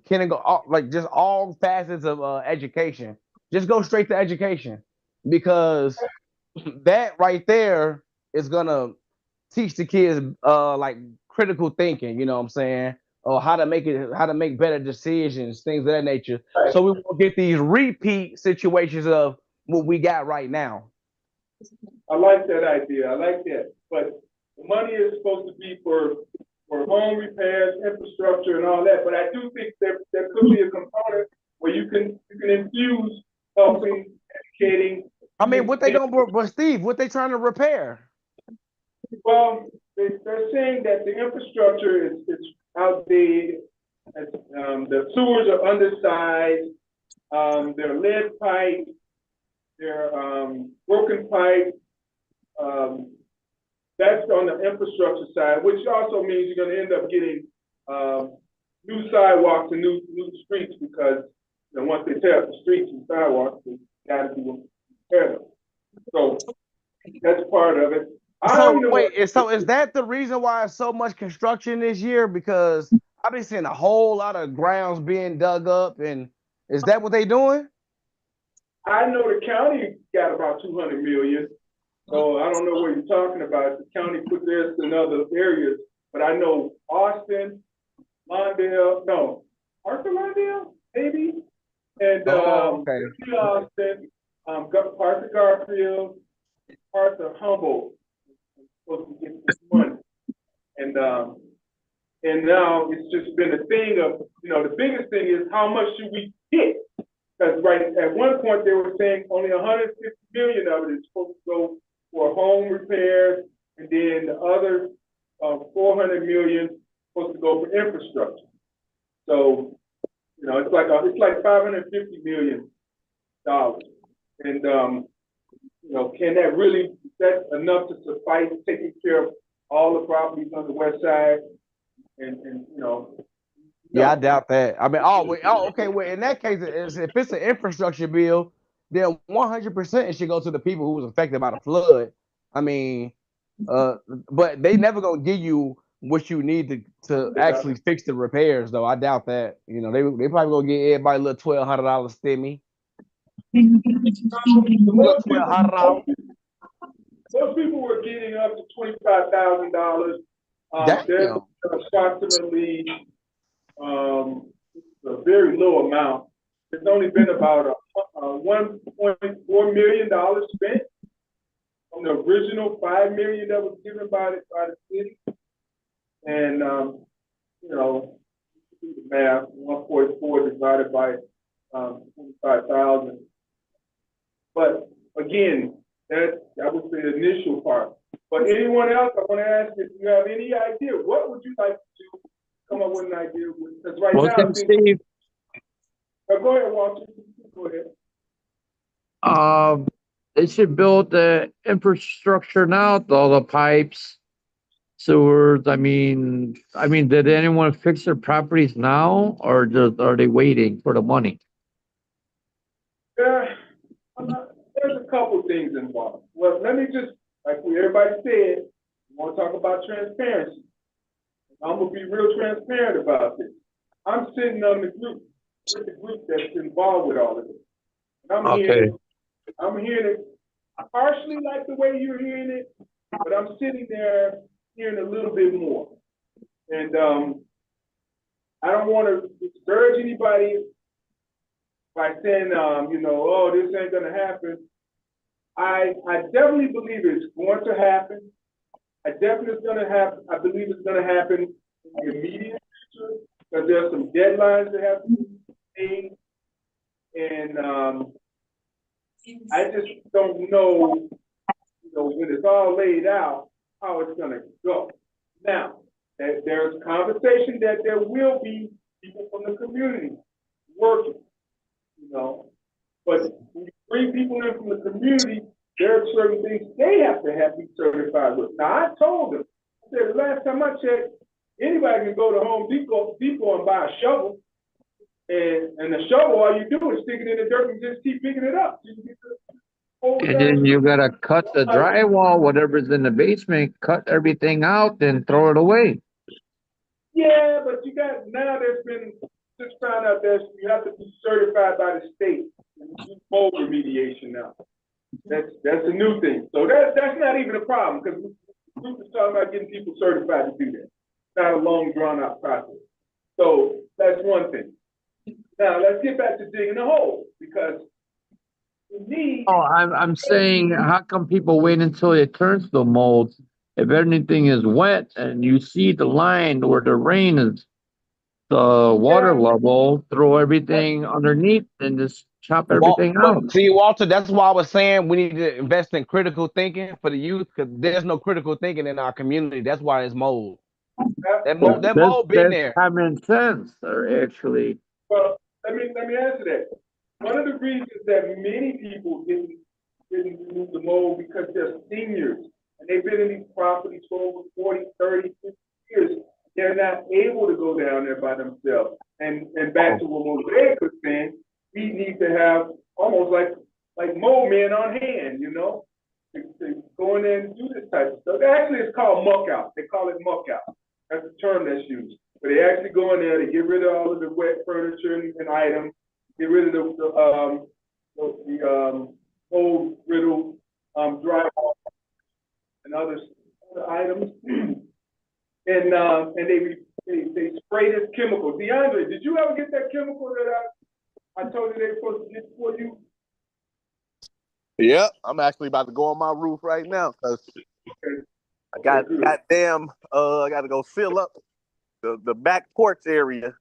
G: kindergarten, like just all facets of education. Just go straight to education, because that right there is gonna teach the kids like critical thinking. You know what I'm saying? or how to make better decisions, things of that nature. So we won't get these repeat situations of what we got right now.
A: I like that idea. I like that. But the money is supposed to be for home repairs, infrastructure, and all that. But I do think there could be a component where you can infuse helping, educating.
G: I mean, what they gonna, but Steve, what they trying to repair?
A: Well, they're saying that the infrastructure is outdated. The sewers are undersized. There are lead pipes. There are broken pipes. That's on the infrastructure side, which also means you're going to end up getting new sidewalks and new streets because once they tear up the streets and sidewalks, they got to do repair them. So that's part of it.
G: So is that the reason why it's so much construction this year? Because I've been seeing a whole lot of grounds being dug up, and is that what they doing?
A: I know the county got about 200 million. So I don't know what you're talking about. The county put theirs in other areas, but I know Austin, Arthur Lawndale, maybe, and Austin, parts of Garfield, parts of Humboldt supposed to get this money, and now it's just been a thing of the biggest thing is how much should we get? Because at one point they were saying only 150 million of it is supposed to go for home repairs, and then the other 400 million supposed to go for infrastructure. So, it's like 550 million dollars, and can that really? Is that enough to suffice taking care of all the properties on the west side? And
G: Yeah, I doubt that. I mean, okay. Well, in that case, if it's an infrastructure bill, then 100% it should go to the people who was affected by the flood. I mean, but they never gonna give you what you need to actually fix the repairs, though. I doubt that. They probably gonna give everybody a little $1,200 stimmy.
A: Most people were getting up to $25,000. There's approximately a very low amount. There's only been about $1.4 million spent on the original $5 million that was given by the city. And do the math, 1.4 divided by 25,000. But again, I would say the initial part. But anyone else, I want to ask if you have any idea, what would you like to do? Come up with an idea. Because right now,
F: Steve.
A: Go ahead, Walter. Go ahead.
F: They should build the infrastructure now, all the pipes, sewers. I mean, did anyone fix their properties now, or are they waiting for the money?
A: There's a couple things involved. Well, let me just, like everybody said, we want to talk about transparency. I'm gonna be real transparent about this. I'm sitting on the group with the group that's involved with all of this. And I'm hearing it partially like the way you're hearing it, but I'm sitting there hearing a little bit more. And I don't want to discourage anybody by saying, oh, this ain't gonna happen. I definitely believe it's going to happen. I definitely it's gonna happen. I believe it's gonna happen in the immediate future because there's some deadlines that have to be made, and I just don't know, when it's all laid out, how it's gonna go. Now, there's conversation that there will be people from the community working, but when you bring people in from the community, there are certain things they have to be certified with. Now, I told them, I said, the last time I checked, anybody can go to Home Depot and buy a shovel. And the shovel, all you do is stick it in the dirt and just keep picking it up.
F: And then you gotta cut the drywall, whatever's in the basement, cut everything out, then throw it away.
A: Yeah, but there's been, just found out you have to be certified by the state and do mold remediation now. That's a new thing. So that's not even a problem because the group is talking about getting people certified to do that. It's not a long drawn out process. So that's one thing. Now let's get back to digging the hole, because to me,
F: Oh, I'm saying, how come people wait until it turns to mold? If anything is wet and you see the line where the rain is, the water level, throw everything underneath and just chop everything out.
G: But see, Walter, that's why I was saying we need to invest in critical thinking for the youth, because there's no critical thinking in our community. That's why it's mold. That mold been there.
F: Common sense, or actually.
A: well, let me answer that. One of the reasons that many people didn't remove the mold because they're seniors and they've been in these properties for over 40, 30, 50 years. They're not able to go down there by themselves. And back to what Mosaic was saying, we need to have almost like mold men on hand, you know, to go in there and do this type of stuff. Actually, it's called muck out. They call it muck out. That's the term that's used. But they actually go in there to get rid of all of the wet furniture and items, get rid of the mold riddled drywall and other items. And they spray this chemical. DeAndre, did you ever get that chemical that I told you they were supposed to get for you?
H: Yep, I'm actually about to go on my roof right now because I got goddamn. I got to go seal up the back porch area.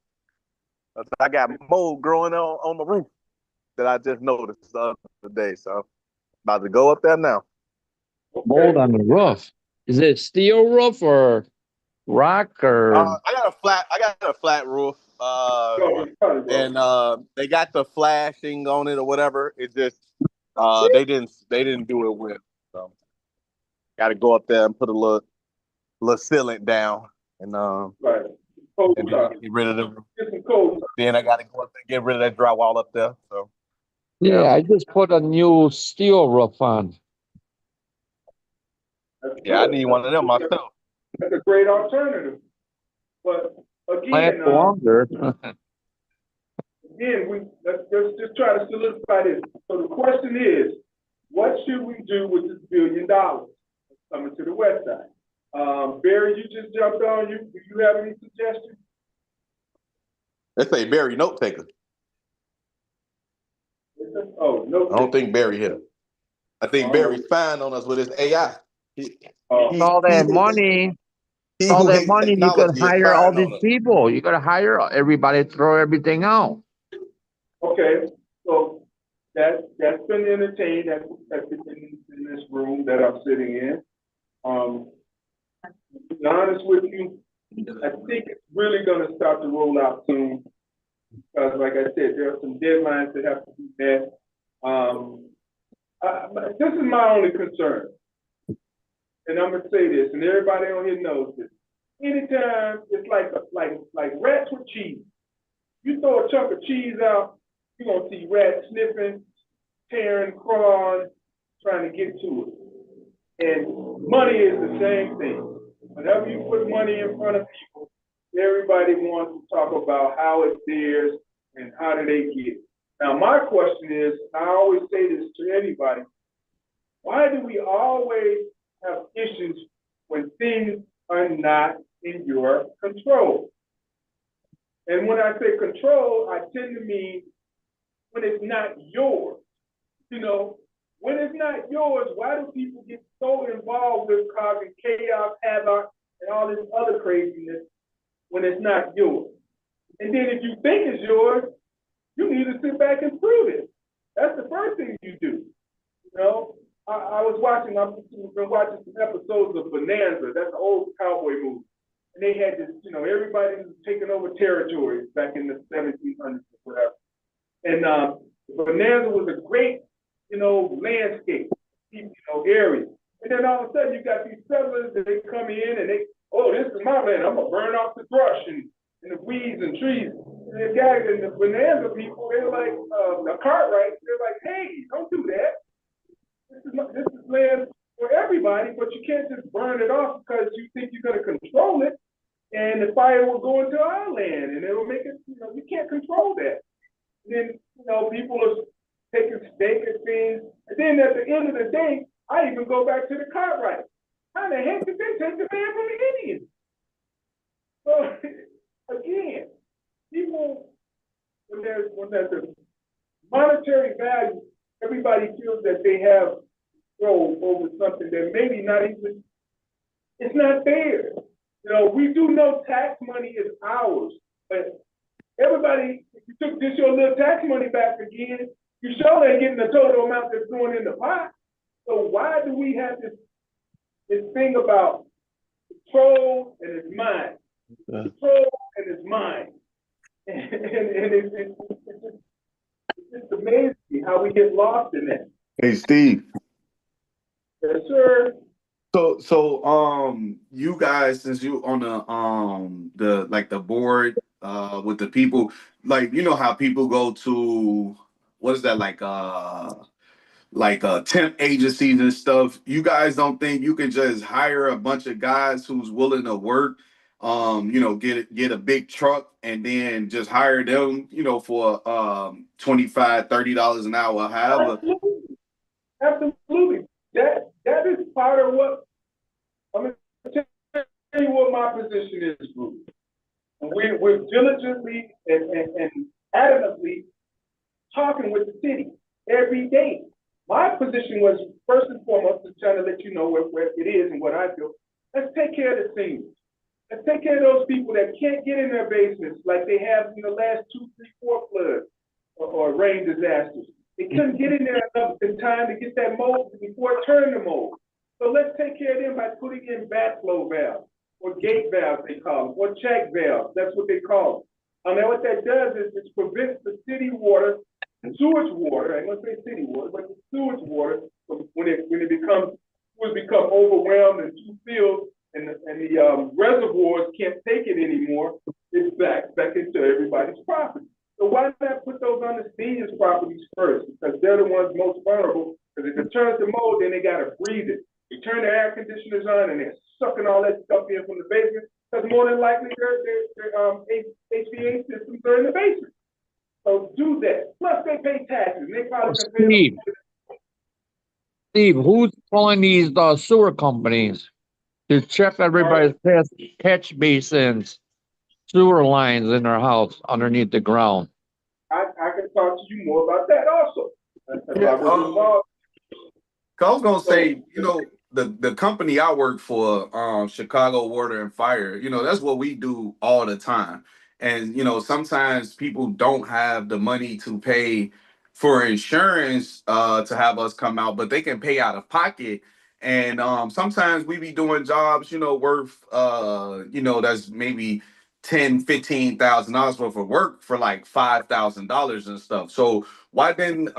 H: I got mold growing on the roof that I just noticed the other day. So about to go up there now.
F: Mold on the roof. Is it steel roof or rock or?
H: I got a flat roof. And they got the flashing on it or whatever. It just they didn't do it with. So got to go up there and put a little sealant down and and get rid of the. Then I got to go up there and get rid of that drywall up there. So
F: Yeah, I just put a new steel roof on.
H: Yeah, I need one of them myself.
A: That's a great alternative. But again,
F: Last longer.
A: again, let's just try to solidify this. So the question is, what should we do with this $1 billion coming to the west side? Barry, you just jumped on. Do you have any suggestions?
H: Let's say Barry note taker.
A: Oh, no.
H: I don't think Barry here. I think Barry's fine on us with his AI.
F: All that money. All that money, you could hire all these people. You gotta hire everybody to throw everything out.
A: Okay, so that's been entertained. That's been in this room that I'm sitting in. To be honest with you, I think it's really going to start to roll out soon. Because, like I said, there are some deadlines that have to be met. This is my only concern. And I'm going to say this, and everybody on here knows this. Anytime it's like rats with cheese. You throw a chunk of cheese out, you're going to see rats sniffing, tearing, crawling, trying to get to it. And money is the same thing. Whenever you put money in front of people, everybody wants to talk about how it's theirs and how do they get it. Now, my question is, I always say this to anybody, why do we always have issues when things are not in your control? And when I say control, I tend to mean when it's not yours. You know, when it's not yours, why do people get so involved with causing chaos, havoc, and all this other craziness when it's not yours? And then if you think it's yours, you need to sit back and prove it. That's the first thing you do. You know, I've been watching some episodes of Bonanza. That's an old cowboy movie. And they had this, you know, everybody was taking over territories back in the 1700s or whatever. And Bonanza was a great, you know, landscape, you know, area. And then all of a sudden you got these settlers that they come in and this is my land. I'm gonna burn off the brush and the weeds and trees. And the guys and the Bonanza people, they're like, the Cartwrights, they're like, hey, don't do that. This is land for everybody, but you can't just burn it off because you think you're gonna control it. And the fire will go into our land and it'll make it, you know, you can't control that. And then, you know, people are taking stake at things. And then at the end of the day, I even go back to the Cartwright. How the heck did they take the land from the Indians? So again, people, when there's a monetary value, everybody feels that they have control over something that maybe not even, it's not theirs. You know, we do know tax money is ours, but everybody, if you took just your little tax money back again, you sure ain't getting the total amount that's going in the pot. So why do we have this thing about control and it's mine? Control and it's mine. And it's just amazing how we get lost in that.
L: Hey, Steve.
A: Yes, sir.
L: So, you guys, since you on the board, with the people, like, you know how people go to, what is that, like temp agencies and stuff. You guys don't think you can just hire a bunch of guys who's willing to work, get a big truck and then just hire them, for $25-$30 an hour, however.
A: Absolutely. That is part of what I'm going to tell you what my position is, Bruce. We're diligently and adamantly talking with the city every day. My position was, first and foremost, to try to let you know where it is and what I feel. Let's take care of the seniors. Let's take care of those people that can't get in their basements like they have in the last 2, 3, 4 floods or rain disasters. They couldn't get in there enough in time to get that mold before it turned to mold. So let's take care of them by putting in backflow valves or gate valves, they call them, or check valves. That's what they call them. And then what that does is it prevents the city water, the sewage water, I ain't gonna say city water, but the sewage water, when it becomes overwhelmed and too filled and the reservoirs can't take it anymore, it's back into everybody's property. So why not put those on the seniors' properties first? Because they're the ones most vulnerable. Because if it turns to mold, then they gotta breathe it. You turn the air conditioners on and they're sucking all that stuff in from the basement. Because more than likely their HVAC systems are in the basement. So do that. Plus they pay taxes. They probably
F: Steve, who's pulling these sewer companies to check everybody's catch basins, sewer lines in their house underneath the ground?
A: I can talk to you more about that also.
L: Yeah, I was gonna say, the company I work for, Chicago Water and Fire, that's what we do all the time. And sometimes people don't have the money to pay for insurance to have us come out, but they can pay out of pocket. And sometimes we be doing jobs, worth that's maybe $10,000-$15,000 worth of work for like $5,000 and stuff. So why didn't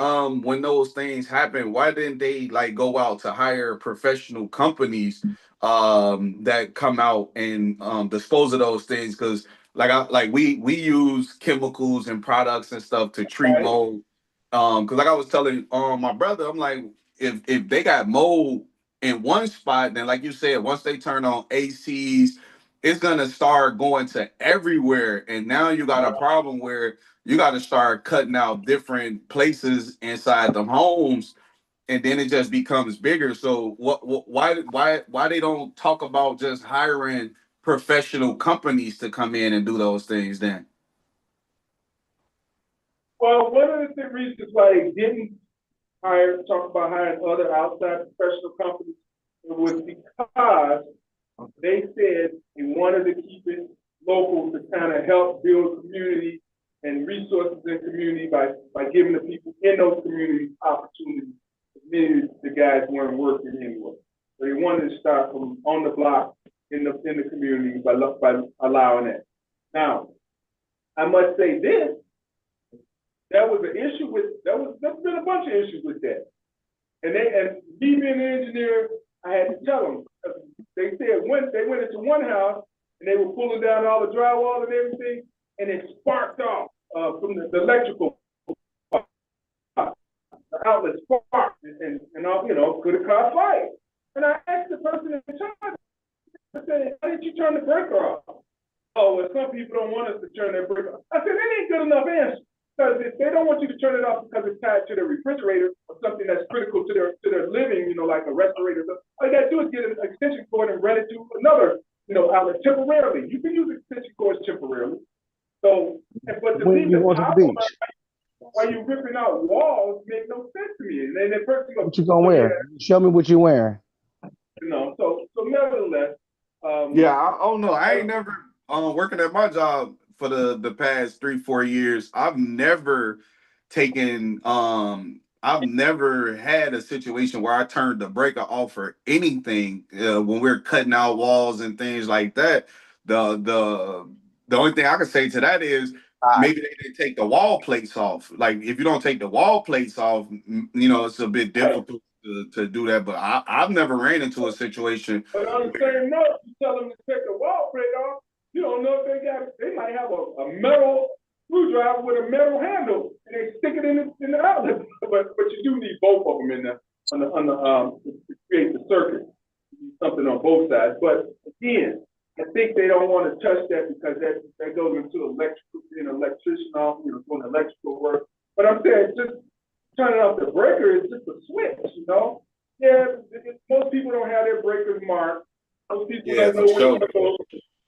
L: when those things happen, why didn't they like go out to hire professional companies that come out and dispose of those things? Because we use chemicals and products and stuff to treat mold. Because like I was telling my brother, I'm like, if they got mold in one spot, then like you said, once they turn on ACs, it's gonna start going to everywhere. And now you got a problem where you got to start cutting out different places inside the homes, and then it just becomes bigger. So why they don't talk about just hiring professional companies to come in and do those things then?
A: Well, one of the reasons why they didn't talk about hiring other outside professional companies was because they said they wanted to keep it local to kind of help build community and resources in community by giving the people in those communities opportunities. Many of the guys weren't working anyway. So they wanted to start from on the block in the community by allowing that. Now, I must say this, there's been a bunch of issues with that. And me being an engineer, I had to tell them, they said they went into one house and they were pulling down all the drywall and everything, and it sparked off from the electrical the outlet sparked and all, could have caused fire. And I asked the person in charge, I said, why didn't you turn the breaker off? Oh, well, some people don't want us to turn their breaker off. I said, that ain't good enough answer. Because if they don't want you to turn it off because it's tied to their refrigerator or something that's critical to their living, like a respirator, all you gotta do is get an extension cord and run it to another, outlet temporarily. You can use extension cords temporarily. So, but
G: When you going to the beach?
A: why you ripping out walls make no sense to me. And then the person goes,
G: What you gonna
A: "Oh,
G: wear? Show me what you wearing.
A: you know, so nevertheless,
L: Yeah, I don't know. I ain't never working at my job for the past 3-4 years. I've never had a situation where I turned the breaker off for anything when we're cutting out walls and things like that. The only thing I can say to that is maybe they didn't take the wall plates off. Like if you don't take the wall plates off, it's a bit difficult to do that. But I've never ran into a situation.
A: But on the same note, you tell them to take the wall plate off. You don't know if they might have a metal screwdriver with a metal handle, and they stick it in the outlet. But you do need both of them in the to create the circuit. Something on both sides. But again, I think they don't want to touch that because that goes into electrical, electrician off, doing electrical work. But I'm saying just turning off the breaker is just a switch, Yeah, most people don't have their breakers marked. Most people don't know where to go.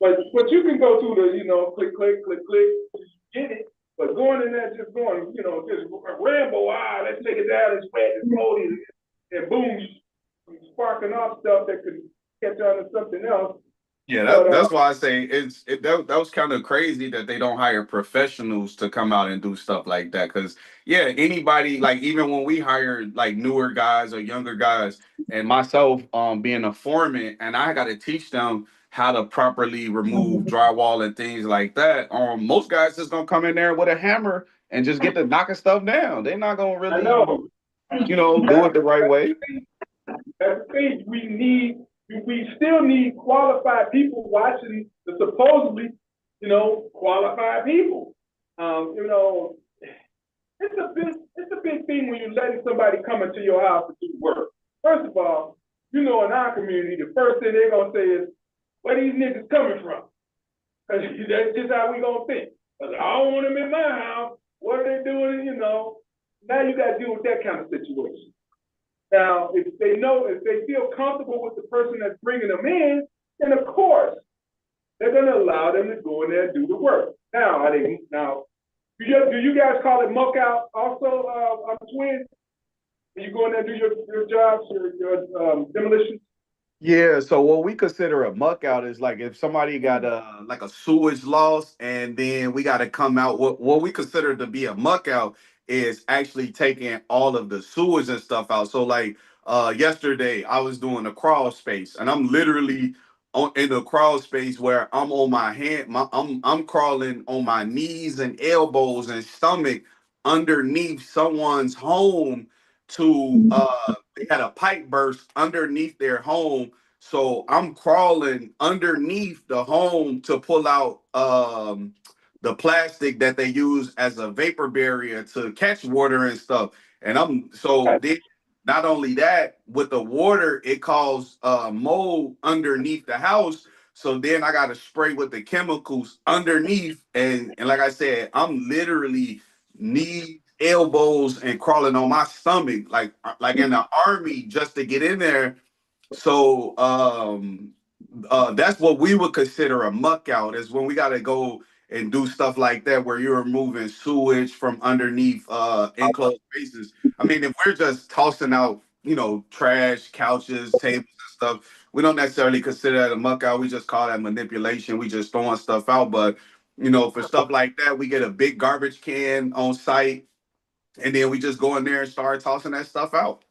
A: But you can go through the, click, click, click, click, you get it. But going in there, just going, just Rambo, let's take it down and spread this moldy, and boom, you sparking off stuff that could catch on to something else.
L: Yeah, that's why I say that was kind of crazy that they don't hire professionals to come out and do stuff like that. Because anybody, like even when we hire like newer guys or younger guys, and myself being a foreman, and I got to teach them how to properly remove drywall and things like that. Most guys just gonna come in there with a hammer and just get to knocking stuff down. They're not gonna really, do it the right way.
A: That's the thing. We still need qualified people watching the supposedly, qualified people. It's a big thing when you're letting somebody come into your house to do work. First of all, in our community, the first thing they're gonna say is, "Where these niggas coming from?" Because that's just how we gonna think. Because I don't want them in my house. What are they doing? Now you got to deal with that kind of situation. Now, if they feel comfortable with the person that's bringing them in, then of course they're going to allow them to go in there and do the work. Now, do you guys call it muck out also, Twin? When you go in there and do your jobs, your demolitions?
L: Yeah, so what we consider a muck out is like if somebody got like a sewage loss, and then we got to come out. What we consider to be a muck out is actually taking all of the sewage and stuff out. So like yesterday, I was doing a crawl space, and I'm literally in the crawl space where I'm on my hand, I'm crawling on my knees and elbows and stomach underneath someone's home to they had a pipe burst underneath their home. So I'm crawling underneath the home to pull out the plastic that they use as a vapor barrier to catch water and stuff. And not only that, with the water, it caused mold underneath the house. So then I got to spray with the chemicals underneath. And like I said, I'm literally knees, elbows, and crawling on my stomach, like in the army, just to get in there. So that's what we would consider a muck out, is when we got to go and do stuff like that, where you're removing sewage from underneath enclosed spaces. I mean, if we're just tossing out, trash, couches, tables, and stuff, we don't necessarily consider that a muck out. We just call that manipulation. We just throwing stuff out. But for stuff like that, we get a big garbage can on site, and then we just go in there and start tossing that stuff out.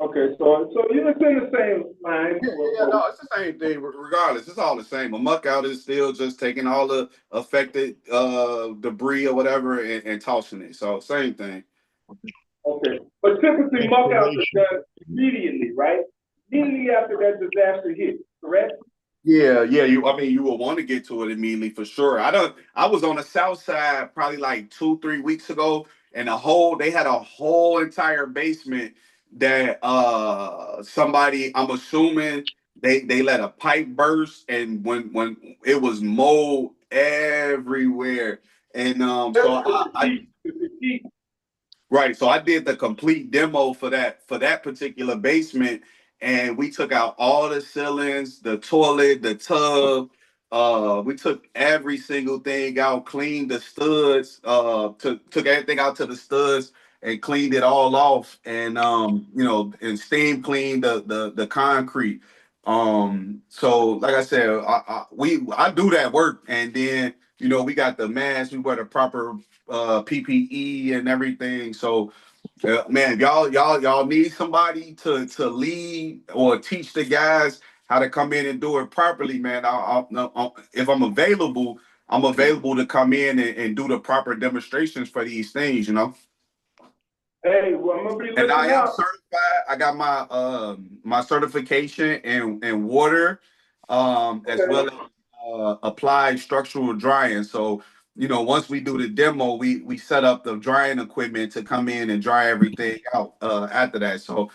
A: Okay, so you're in the same line.
L: Yeah, no, it's the same thing. Regardless, it's all the same. A muck out is still just taking all the affected debris or whatever and tossing it. So same thing.
A: Okay, but typically muck out is done immediately, right? Immediately after that disaster hit, correct?
L: Yeah. You will want to get to it immediately for sure. I was on the south side probably like 2-3 weeks ago, and they had a whole entire basement that somebody, I'm assuming they let a pipe burst, and when it was mold everywhere. And so I did the complete demo for that particular basement, and we took out all the ceilings, the toilet, the tub, We took every single thing out, cleaned the studs, took everything out to the studs and cleaned it all off, and and steam cleaned the concrete. So like I said, I do that work, and then we got the masks, we wear the proper PPE and everything. So man, y'all need somebody to lead or teach the guys how to come in and do it properly, man. If I'm available to come in and do the proper demonstrations for these things,
A: Hey, well, I'm gonna be
L: And I
A: looking
L: am
A: out.
L: certified. I got my certification in water, as well as applied structural drying. So once we do the demo, we set up the drying equipment to come in and dry everything out after that. So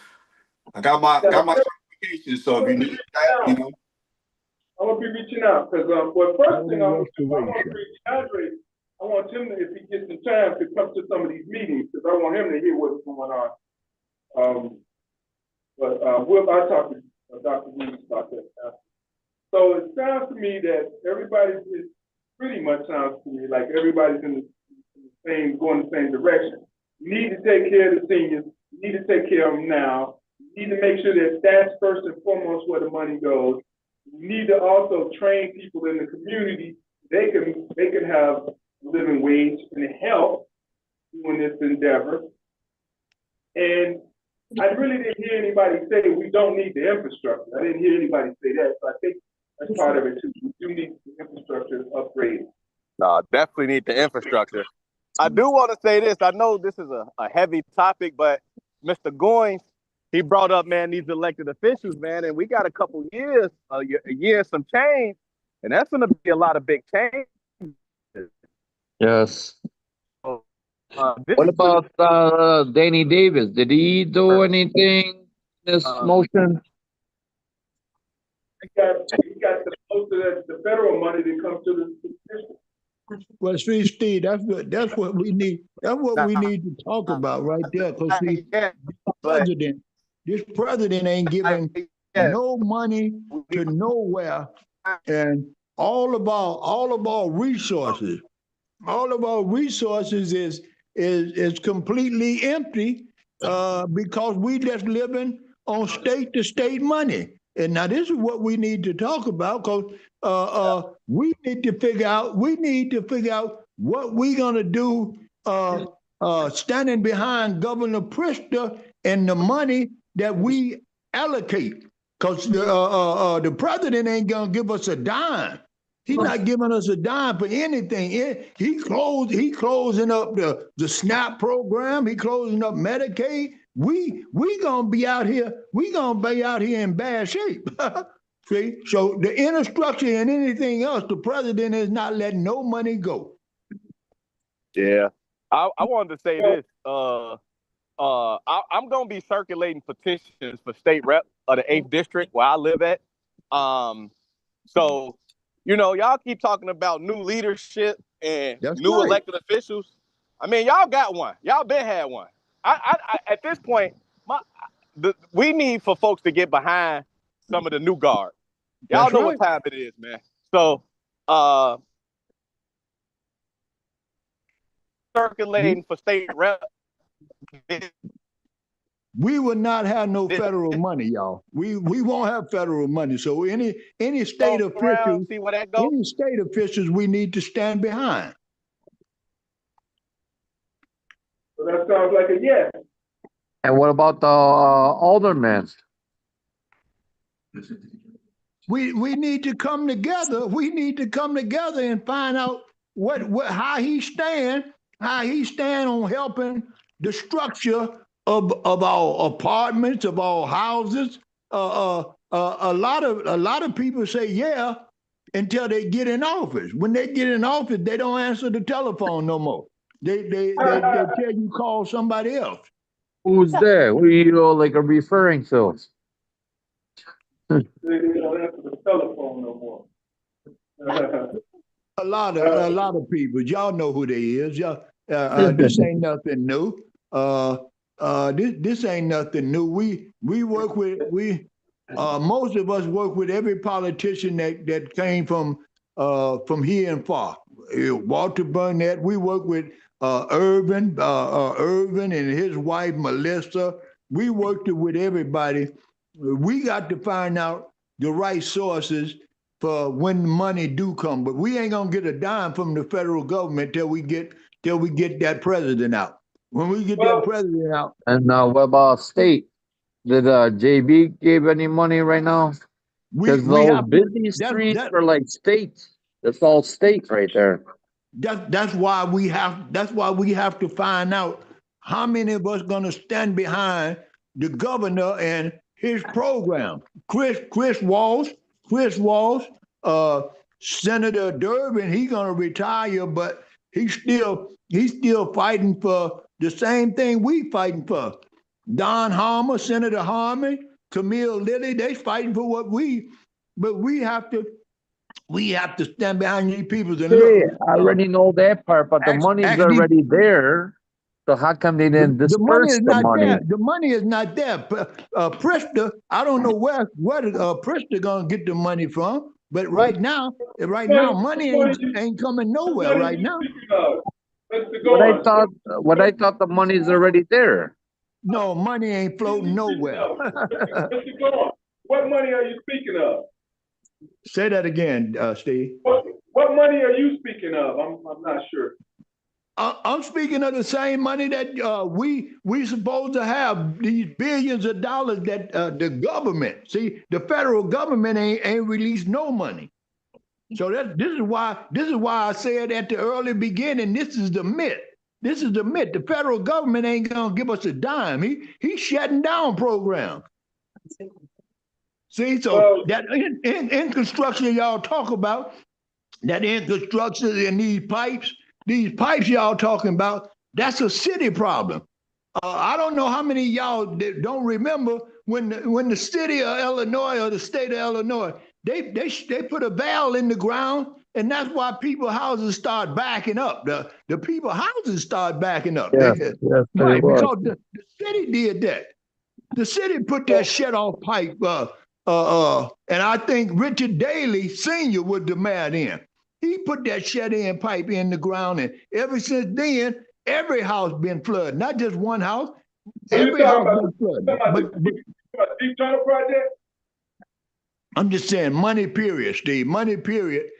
L: I got my certification. So if you need that,
A: I'm gonna be reaching out because well, first thing I want to reach Andre. I want him to, if he gets the time, to come to some of these meetings because I want him to hear what's going on. I'll talk to Dr. Williams about that. So it sounds to me that everybody's pretty much sounds to me like everybody's in the same, going the same direction. You need to take care of the seniors. You need to take care of them now. You need to make sure that that's first and foremost where the money goes. You need to also train people in the community. They can have living wage and help doing this endeavor. And I really didn't hear anybody say we don't need the infrastructure. I didn't hear anybody say that. So I think that's part of it too. We do need the infrastructure upgrade.
H: No, definitely need the infrastructure. I do want to say this. I know this is a heavy topic, but Mr. Goins, he brought up, man, these elected officials, man, and we got a couple years, a year, some change, and that's going to be a lot of big change.
F: Yes. What about Danny Davis? Did he do anything in this motion?
A: He got most of the federal money that comes to the district.
C: Well, see, Steve, that's what we need. That's what we need to talk about right there. Because see, this president ain't giving no money to nowhere, and all of our resources is completely empty because we just living on state to state money. And now this is what we need to talk about because we need to figure out what we're gonna do standing behind Governor Pritzker and the money that we allocate. Because the president ain't gonna give us a dime. He's not giving us a dime for anything. He closing up the SNAP program. He closing up Medicaid. We gonna be out here. We gonna be out here in bad shape. See, so the infrastructure and anything else, the president is not letting no money go.
H: Yeah, I wanted to say this. I'm gonna be circulating petitions for state rep of the 8th district where I live at. So. Y'all keep talking about new leadership and new elected officials. I mean, y'all got one. Y'all been had one. I at this point, we need for folks to get behind some of the new guard. Y'all know what time it is, man. So, circulating for state rep.
C: We will not have no federal money, y'all. We won't have federal money. So any state officials, we need to stand behind.
A: So that sounds like a yes.
F: And what about the aldermen?
C: We need to come together. We need to come together and find out how he stand on helping the structure of our apartments, of our houses. A lot of people say yeah until they get in office. When they get in office, they don't answer the telephone no more. They tell you call somebody else.
F: Who's there? Who are you like referring to?
A: They don't answer the telephone no more.
C: A lot of people. Y'all know who they is. Y'all, this ain't nothing new. This ain't nothing new. We work with most of us work with every politician that came from from here and far. Walter Burnett, we work with Irvin and his wife, Melissa. We worked with everybody. We got to find out the right sources for when the money do come. But we ain't gonna get a dime from the federal government till we get that president out. When we get that president out.
F: And what about state? Did JB give any money right now? Because those busy streets are like states. That's all states right there.
C: That's why we have to find out how many of us gonna stand behind the governor and his program. Chris Walsh, Senator Durbin, he's gonna retire, but he's still fighting for the same thing we fighting for. Don Harmer, Senator Harmon, Camille Lilly, they fighting for what but we have to stand behind these people.
F: I already know that part, but the money's already there. So how come they didn't disperse the money?
C: The money is not there. Pritzker, I don't know where Pritzker gonna get the money from, but right now, money ain't coming nowhere right now.
F: What I thought the money's already there.
C: No, money ain't floating nowhere.
A: What money are you speaking of?
C: Say that again, Steve.
A: What money are you speaking of? I'm not sure.
C: I'm speaking of the same money that we supposed to have, these billions of dollars that the government, the federal government ain't released no money. So this is why I said at the early beginning, this is the myth. This is the myth. The federal government ain't gonna give us a dime. He's shutting down programs. See, so that infrastructure y'all talk about, that infrastructure and these pipes y'all talking about, that's a city problem. I don't know how many of y'all don't remember when the city of Illinois or the state of Illinois, they put a valve in the ground, and that's why people's houses start backing up. The people's houses start backing up.
F: Yes,
C: right, because the city did that. The city put that shut-off pipe, and I think Richard Daley Sr. was the mayor then. He put that shut-in pipe in the ground, and ever since then, every house been flooded. Not just one house. Every house been flooded.
A: Deep Tunnel Project?
C: I'm just saying, money period, Steve. Money period,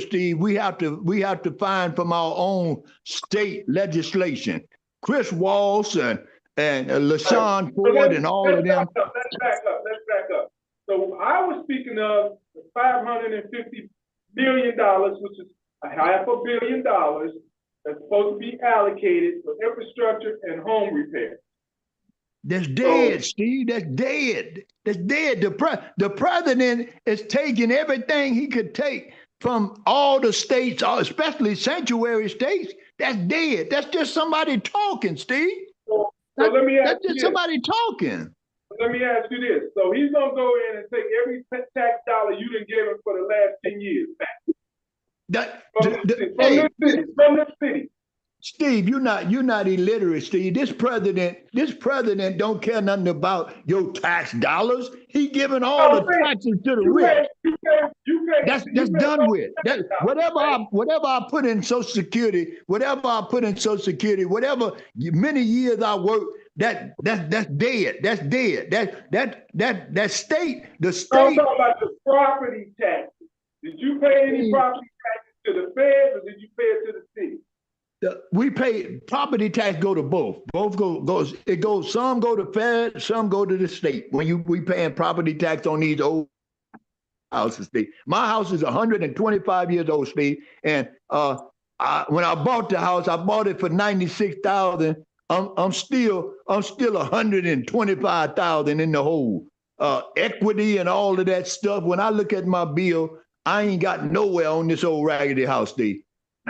C: Steve. We have to find from our own state legislation. Chris Walsh and LaShawn Ford and all of them.
A: Let's back up. So I was speaking of the $550 billion, which is $500 million that's supposed to be allocated for infrastructure and home repair.
C: That's dead, Steve. That's dead. That's dead. The president is taking everything he could take from all the states, especially sanctuary states. That's dead. That's just somebody talking, Steve.
A: So let me ask
C: that's just somebody talking.
A: Let me ask you this. So he's going to go in and take every tax dollar you done given for the last 10 years back. From the city.
C: Steve, you're not illiterate, Steve. This president don't care nothing about your tax dollars. He giving all the taxes to the rich. That's done with. Whatever I put in Social Security, whatever many years I worked, that's dead. That's dead. That state, the state.
A: I'm talking about the property taxes. Did you pay any property taxes to the feds, or did you pay it to the city?
C: We pay property tax go to both. Both goes. Some go to Fed, some go to the state. When we paying property tax on these old houses, Steve. My house is 125 years old, Steve. And when I bought the house, I bought it for $96,000. I'm still $125,000 in the hole. Equity and all of that stuff. When I look at my bill, I ain't got nowhere on this old raggedy house, Steve.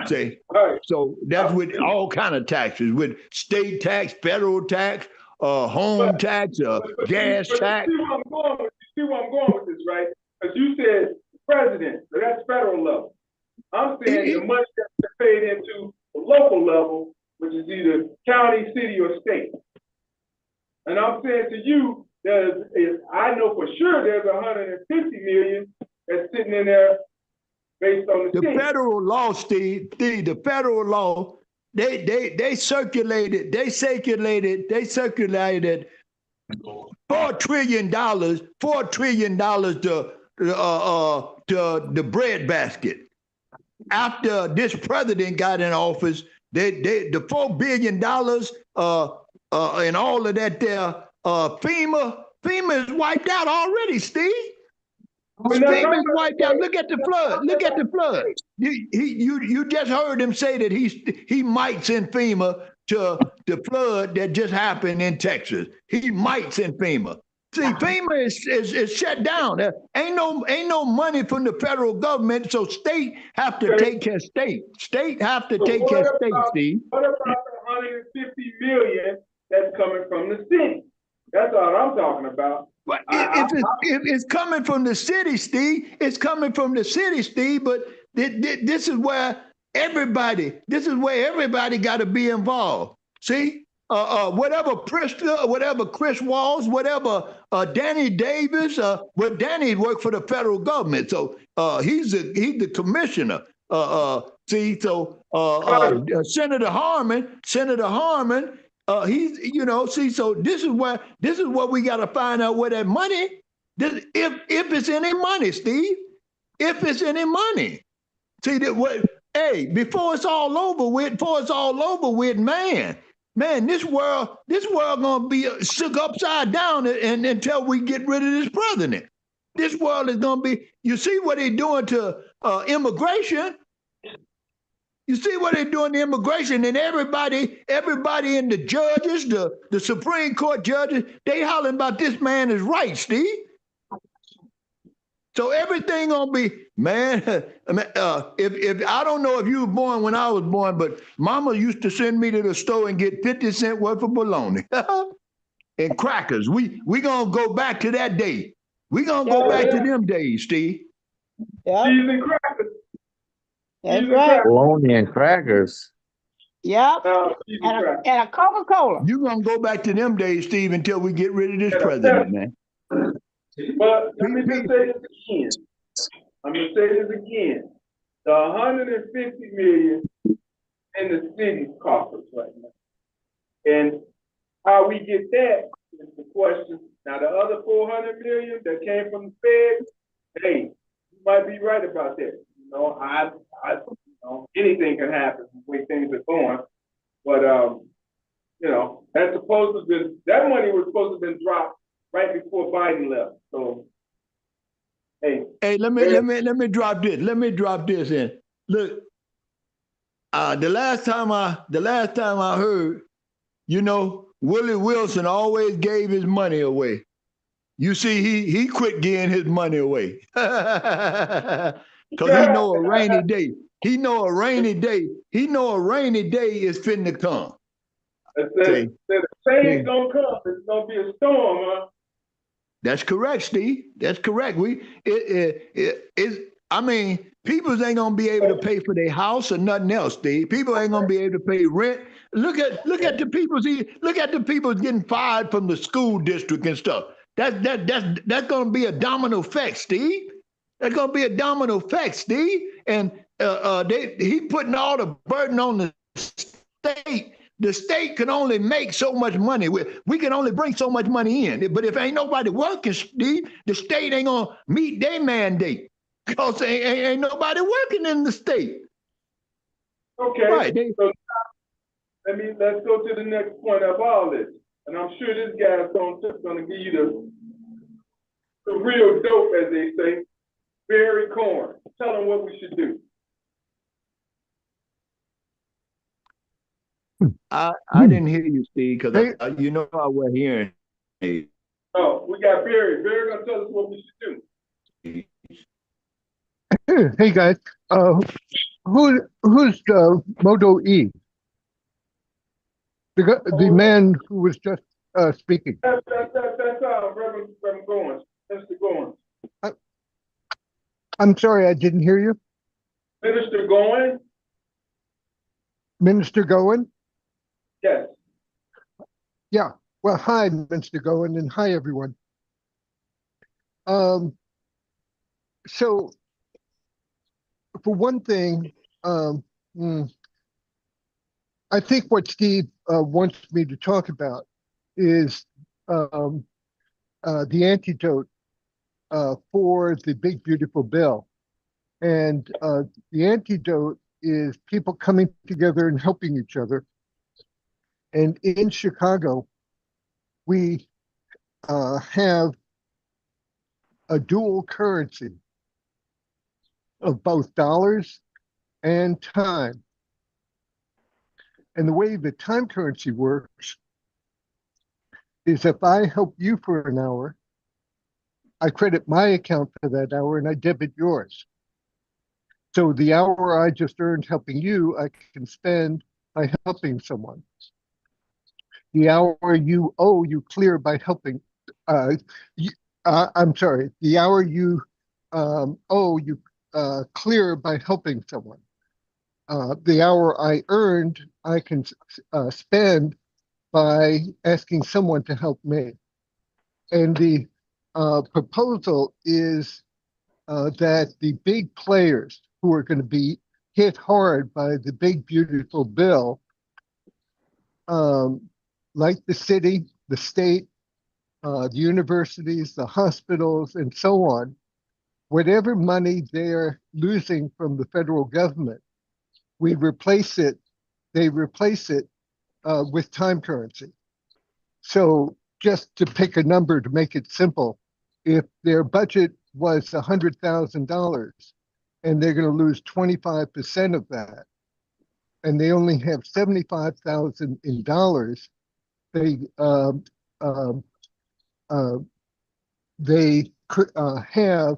C: See, so that's with all kind of taxes, with state tax, federal tax, home tax, gas tax.
A: You see where I'm going with this, right? Because you said president, so that's federal level. I'm saying the money that's paid into the local level, which is either county, city, or state. And I'm saying to you, I know for sure there's $150 million that's sitting in there based on the
C: The
A: city.
C: federal law, Steve, the federal law, they circulated $4 trillion to the breadbasket. After this president got in office, the $4 billion and all of that there, FEMA is wiped out already, Steve. FEMA is wiped out. Look at the flood. Look at the flood. You just heard him say that he might send FEMA to the flood that just happened in Texas. He might send FEMA. See, FEMA is shut down. There ain't no money from the federal government, so state have to take care of state. State have to take care of state, Steve.
A: What about the 150 million that's coming from the city? That's all I'm talking about.
C: But if it's coming from the city, Steve, it's coming from the city, Steve. But this is where everybody got to be involved. See, whatever Pritzker, whatever Chris Walls, whatever Danny Davis, Danny worked for the federal government, so he's the commissioner. See, so Senator Harmon. So this is what we got to find out where that money, if it's any money, Steve, if it's any money. See before it's all over with, man, this world gonna be shook upside down until we get rid of this president. This world is gonna be. You see what they're doing to immigration. You see what they're doing to immigration, and everybody in the judges, the Supreme Court judges, they hollering about this man is right, Steve. So everything gonna be, man. If I don't know if you were born when I was born, but Mama used to send me to the store and get 50 cents worth of bologna and crackers. We gonna go back to that day. We gonna go back to them days, Steve.
E: Yeah,
A: Cheese and crackers.
E: that's right.
F: Bologna and crackers.
E: Yep,
A: Cheese and crackers.
E: and a Coca-Cola.
C: You gonna go back to them days, Steve, until we get rid of this president, man.
A: But let me just say this again. I'm gonna say this again. The 150 million in the city's coffers right now. And how we get that is the question. Now the other 400 million that came from the Fed, hey, you might be right about that. You know, anything can happen the way things are going. But that money was supposed to have been dropped right before Biden left. So hey,
C: let me drop this. Let me drop this in. Look, the last time I heard, Willie Wilson always gave his money away. You see, he quit giving his money away because he know a rainy day. He know a rainy day is fitting to come.
A: The change don't come. It's gonna be a storm, huh?
C: That's correct, Steve. That's correct. People ain't gonna be able to pay for their house or nothing else, Steve. People ain't gonna be able to pay rent. Look at the people getting fired from the school district and stuff. That's gonna be a domino effect, Steve. That's gonna be a domino effect, Steve. And he putting all the burden on the state. The state can only make so much money. We can only bring so much money in. But if ain't nobody working, Steve, the state ain't gonna meet their mandate because ain't nobody working in the state.
A: Okay.
C: Right.
A: So let's go to the next point of all this. And I'm sure this guy's gonna give you the real dope, as they say. Barry Corn. Tell them what we should do.
C: I didn't hear you, Steve, because I was hearing.
A: Oh, we got Barry. Barry gonna tell us what we should do.
M: Hey guys, who's Moto E? The man who was just speaking.
A: That's Reverend Goins. Mr. Goins.
M: I'm sorry, I didn't hear you.
A: Minister Goins.
M: Minister Goin?
A: Yes.
M: Yeah. Well, hi, Mr. Goin, and hi, everyone. So for one thing, mm, I think what Steve wants me to talk about is the antidote for the big, beautiful bill. And the antidote is people coming together and helping each other. And in Chicago, we have a dual currency of both dollars and time. And the way the time currency works is if I help you for an hour, I credit my account for that hour and I debit yours. So the hour I just earned helping you, I can spend by helping someone. The hour you owe, you clear by helping. I'm sorry, the hour you owe, you clear by helping someone. The hour I earned, I can spend by asking someone to help me. And the proposal is that the big players who are going to be hit hard by the big, beautiful bill, like the city, the state, the universities, the hospitals, and so on, whatever money they're losing from the federal government, they replace it with time currency. So just to pick a number to make it simple, if their budget was $100,000 and they're going to lose 25% of that, and they only have $75,000 in dollars, they could have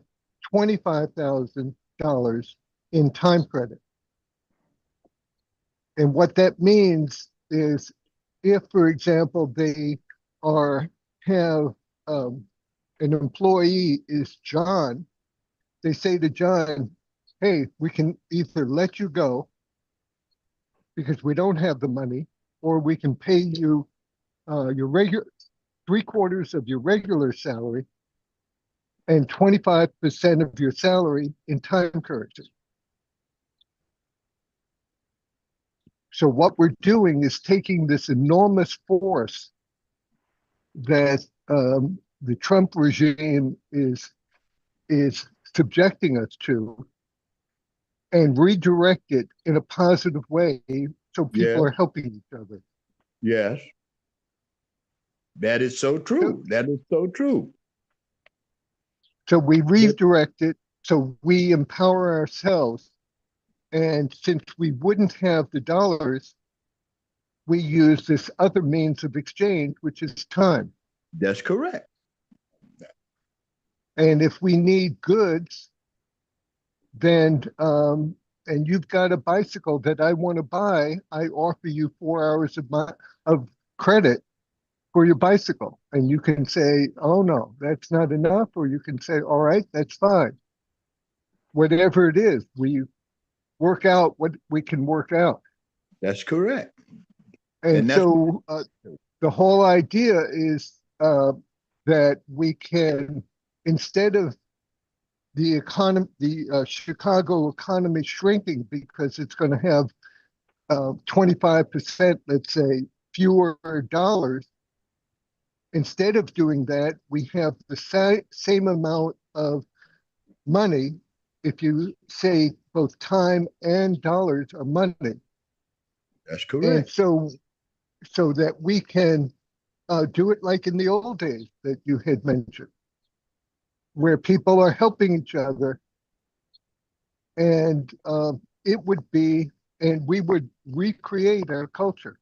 M: $25,000 in time credit. And what that means is if, for example, they have an employee is John, they say to John, hey, we can either let you go because we don't have the money, or we can pay you your regular 3/4 of your regular salary and 25% of your salary in time currency. So what we're doing is taking this enormous force that the Trump regime is subjecting us to and redirect it in a positive way so people are helping each other.
C: Yes. That is so true. That is so true.
M: So we redirect it, so we empower ourselves. And since we wouldn't have the dollars, we use this other means of exchange, which is time.
C: That's correct.
M: And if we need goods, then, and you've got a bicycle that I want to buy, I offer you 4 hours of credit for your bicycle. And you can say, oh no, that's not enough. Or you can say, all right, that's fine. Whatever it is, we work out what we can work out.
C: That's correct.
M: And so the whole idea is that we can, instead of the economy, the Chicago economy shrinking because it's going to have 25%, let's say, fewer dollars, instead of doing that, we have the same amount of money. If you say both time and dollars are money.
C: That's correct.
M: And so that we can do it like in the old days that you had mentioned, where people are helping each other, and it would be, and we would recreate our culture.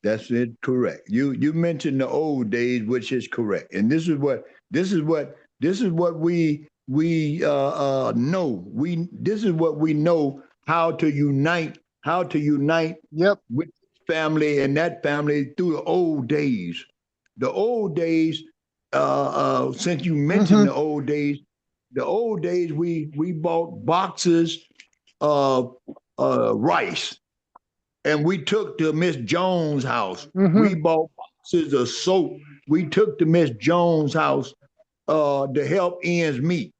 C: That's it. Correct. You mentioned the old days, which is correct, and this is what we know. This is what we know how to unite.
M: Yep.
C: With family and that family through the old days. The old days. Since you mentioned the old days, we bought boxes of rice, and we took to Miss Jones' house. We bought boxes of soap. We took to Miss Jones' house to help ends meet.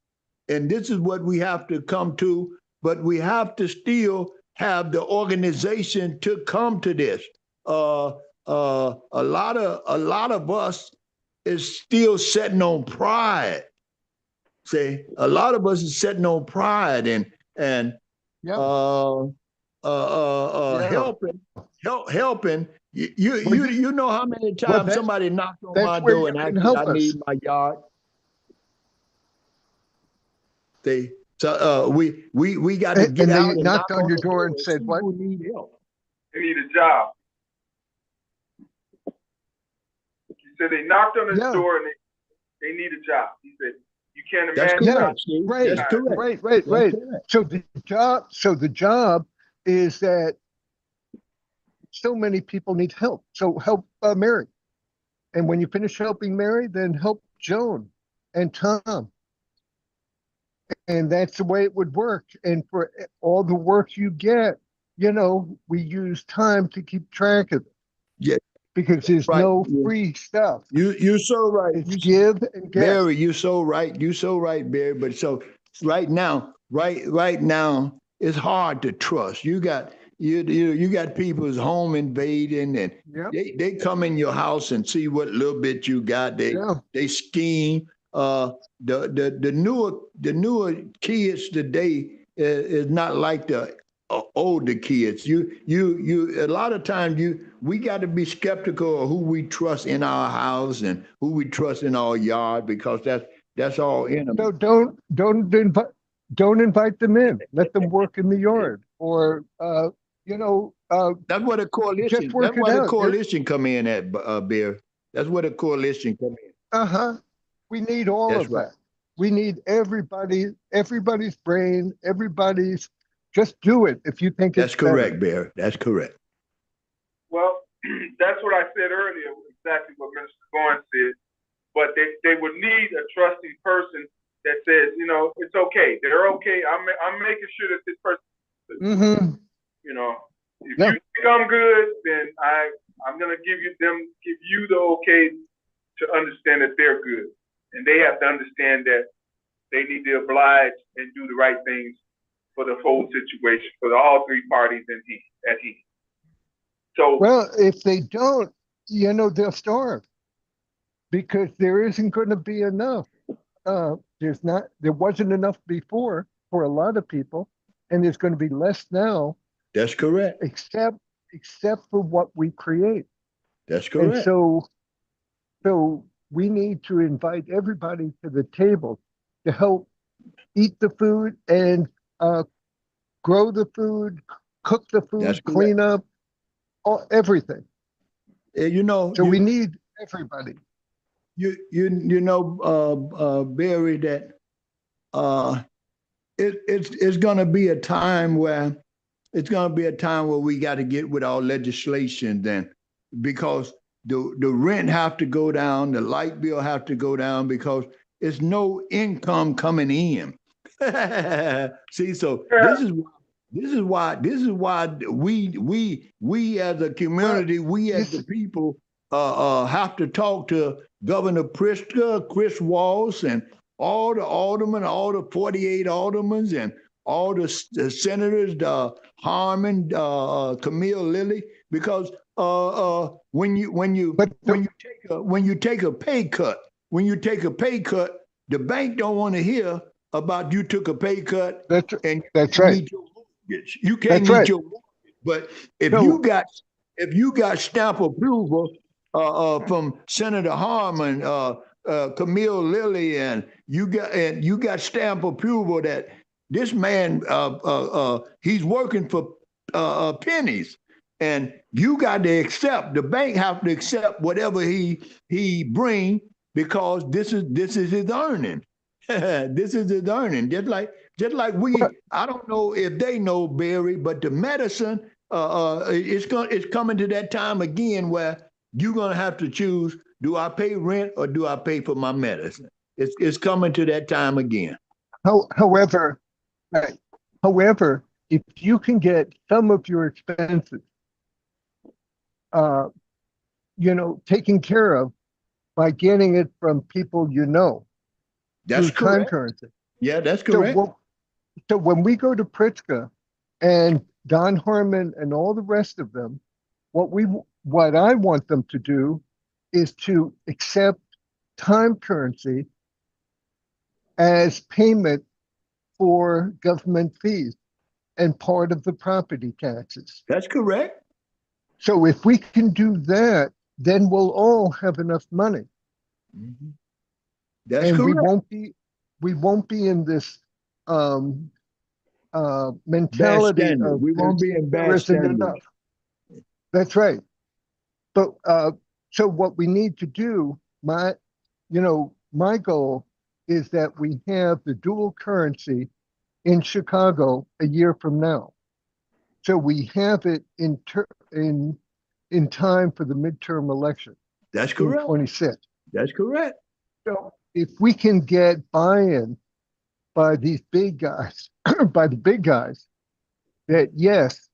C: And this is what we have to come to. but we have to still have the organization to come to this. A lot of us is still sitting on pride. See, a lot of us is sitting on pride and
M: Yeah. Yeah.
C: helping.
M: Well,
C: You know how many
M: well,
C: times somebody knocked on
M: that's
C: my
M: where
C: door
M: you
C: and
M: can
C: asked me,
M: help
C: I
M: us.
C: need my yard. We got to get
M: And
C: out
M: they
C: and
M: knocked
C: knock
M: on
C: on
M: your
C: the
M: door
C: door
M: and
C: and
M: said
C: see
M: what?
C: who need help.
A: They need a job. He said they knocked on his
M: Yeah.
A: door and they need a job. He said, you can't
C: That's
A: imagine.
C: correct, Steve.
M: Right.
C: That's correct.
M: Right.
C: That's correct.
M: So the job is that so many people need help. So help Mary. And when you finish helping Mary, then help Joan and Tom. And that's the way it would work. And for all the work you get, we use time to keep track of it.
C: Yeah.
M: Because there's
C: Right.
M: no
C: Yeah.
M: free stuff.
C: You're so right.
M: It's give and get.
C: Barry, you're so right. You're so right, Barry. But so right now, it's hard to trust. You got people who's home invading and
M: Yep.
C: they come in your house and see what little bit you got. They scheme. The newer kids today is not like the older kids. You a lot of times we got to be skeptical of who we trust in our house and who we trust in our yard, because that's all enemy.
M: So don't invite them in. Let them work in the yard, or
C: that's what a coalition.
M: just work
C: That's why
M: it
C: the
M: out.
C: coalition come in at Bear. That's where the coalition come in.
M: We need all
C: That's
M: of
C: right.
M: that. We need everybody's brain, just do it if you think
C: That's
M: it's
C: correct,
M: better.
C: Bear. That's correct.
A: Well, that's what I said earlier, exactly what Minister Goins said. But they would need a trusting person that says, it's okay. They're okay. I'm making sure that this person,
M: Mm-hmm.
A: If you think I'm good, then I'm gonna give you the okay to understand that they're good, and they have to understand that they need to oblige and do the right things for the whole situation, for all three parties at he. So
M: Well, if they don't, they'll starve, because there isn't going to be enough. There wasn't enough before for a lot of people, and there's going to be less now.
C: That's correct.
M: Except for what we create.
C: That's correct.
M: And so we need to invite everybody to the table to help eat the food and grow the food, cook the food,
C: That's
M: clean up, everything.
C: So
M: we need everybody.
C: Barry, that it's going to be a time where we got to get with our legislation then, because the rent have to go down, the light bill have to go down, because there's no income coming in. See, so this is why we as a community, we as the people have to talk to Governor Pritzker, Chris Walz, and all the aldermen, all the 48 aldermen, and all the senators, Harmon, Camille Lilly, because when you take a pay cut, the bank don't want to hear about you took a pay cut.
M: That's right.
C: You can't meet your mortgage. But if you got stamp approval from Senator Harmon, Camille Lilly, and you got stamp approval that this man he's working for pennies, and you got to accept. The bank have to accept whatever he bring, because this is his earning. This is his earning. Just like we. I don't know if they know, Barry, but the medicine it's coming to that time again where you're gonna have to choose: do I pay rent or do I pay for my medicine? It's coming to that time again.
M: However, if you can get some of your expenses, taken care of by getting it from people,
C: that's correct.
M: currency.
C: Yeah, that's correct.
M: so when we go to Pritzker and Don Harmon and all the rest of them, what I want them to do is to accept time currency as payment for government fees and part of the property taxes.
C: That's correct.
M: So if we can do that, then we'll all have enough money.
C: Mm-hmm. That's
M: and
C: correct.
M: we won't be in this mentality of
C: we won't be in
M: there
C: bad
M: isn't
C: standards.
M: enough. That's right. But so what we need to do, my goal is that we have the dual currency in Chicago a year from now. So we have it in time for the midterm election.
C: That's correct.
M: 26.
C: That's correct.
M: So if we can get buy-in by these big guys, by the big guys, that yes,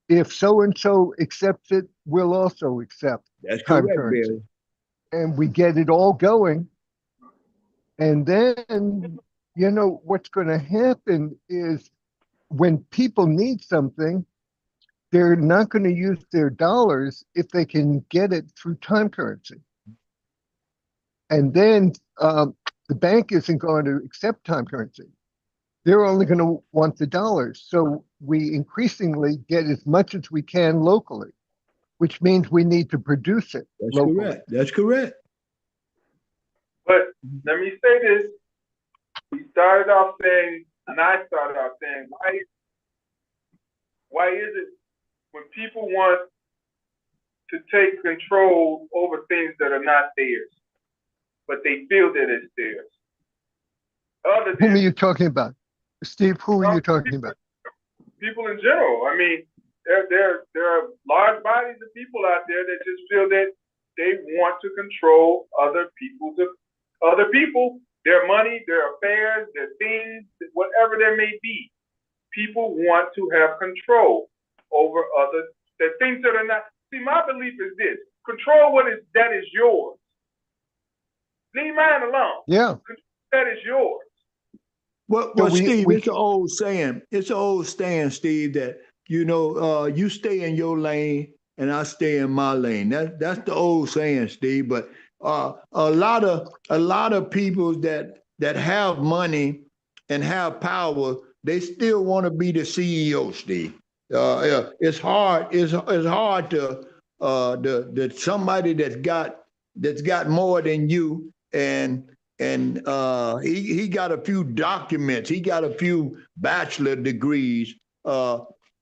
M: if so-and-so accepts it, we'll also accept
C: That's
M: time
C: correct,
M: currency.
C: Barry.
M: And we get it all going. And then, what's going to happen is when people need something, they're not going to use their dollars if they can get it through time currency. And then the bank isn't going to accept time currency. They're only going to want the dollars. So we increasingly get as much as we can locally, which means we need to produce it
C: That's
M: locally.
C: correct. That's correct.
A: But let me say this. We started off saying, and I started off saying, why is it when people want to take control over things that are not theirs, but they feel that it's theirs?
M: Whom are you talking about? Steve, who are you talking about?
A: People in general. I mean, there are large bodies of people out there that just feel that they want to control other people, their money, their affairs, their things, whatever there may be. People want to have control over the things that are not. See, my belief is this: control that is yours. Leave mine alone.
M: Yeah,
A: that is yours.
C: Well, Steve, it's an old saying. It's an old saying, Steve, that you stay in your lane and I stay in my lane. That's the old saying, Steve. But a lot of people that have money and have power, they still want to be the CEO, Steve. It's hard. It's hard to that somebody that's got more than you and he got a few documents. He got a few bachelor degrees.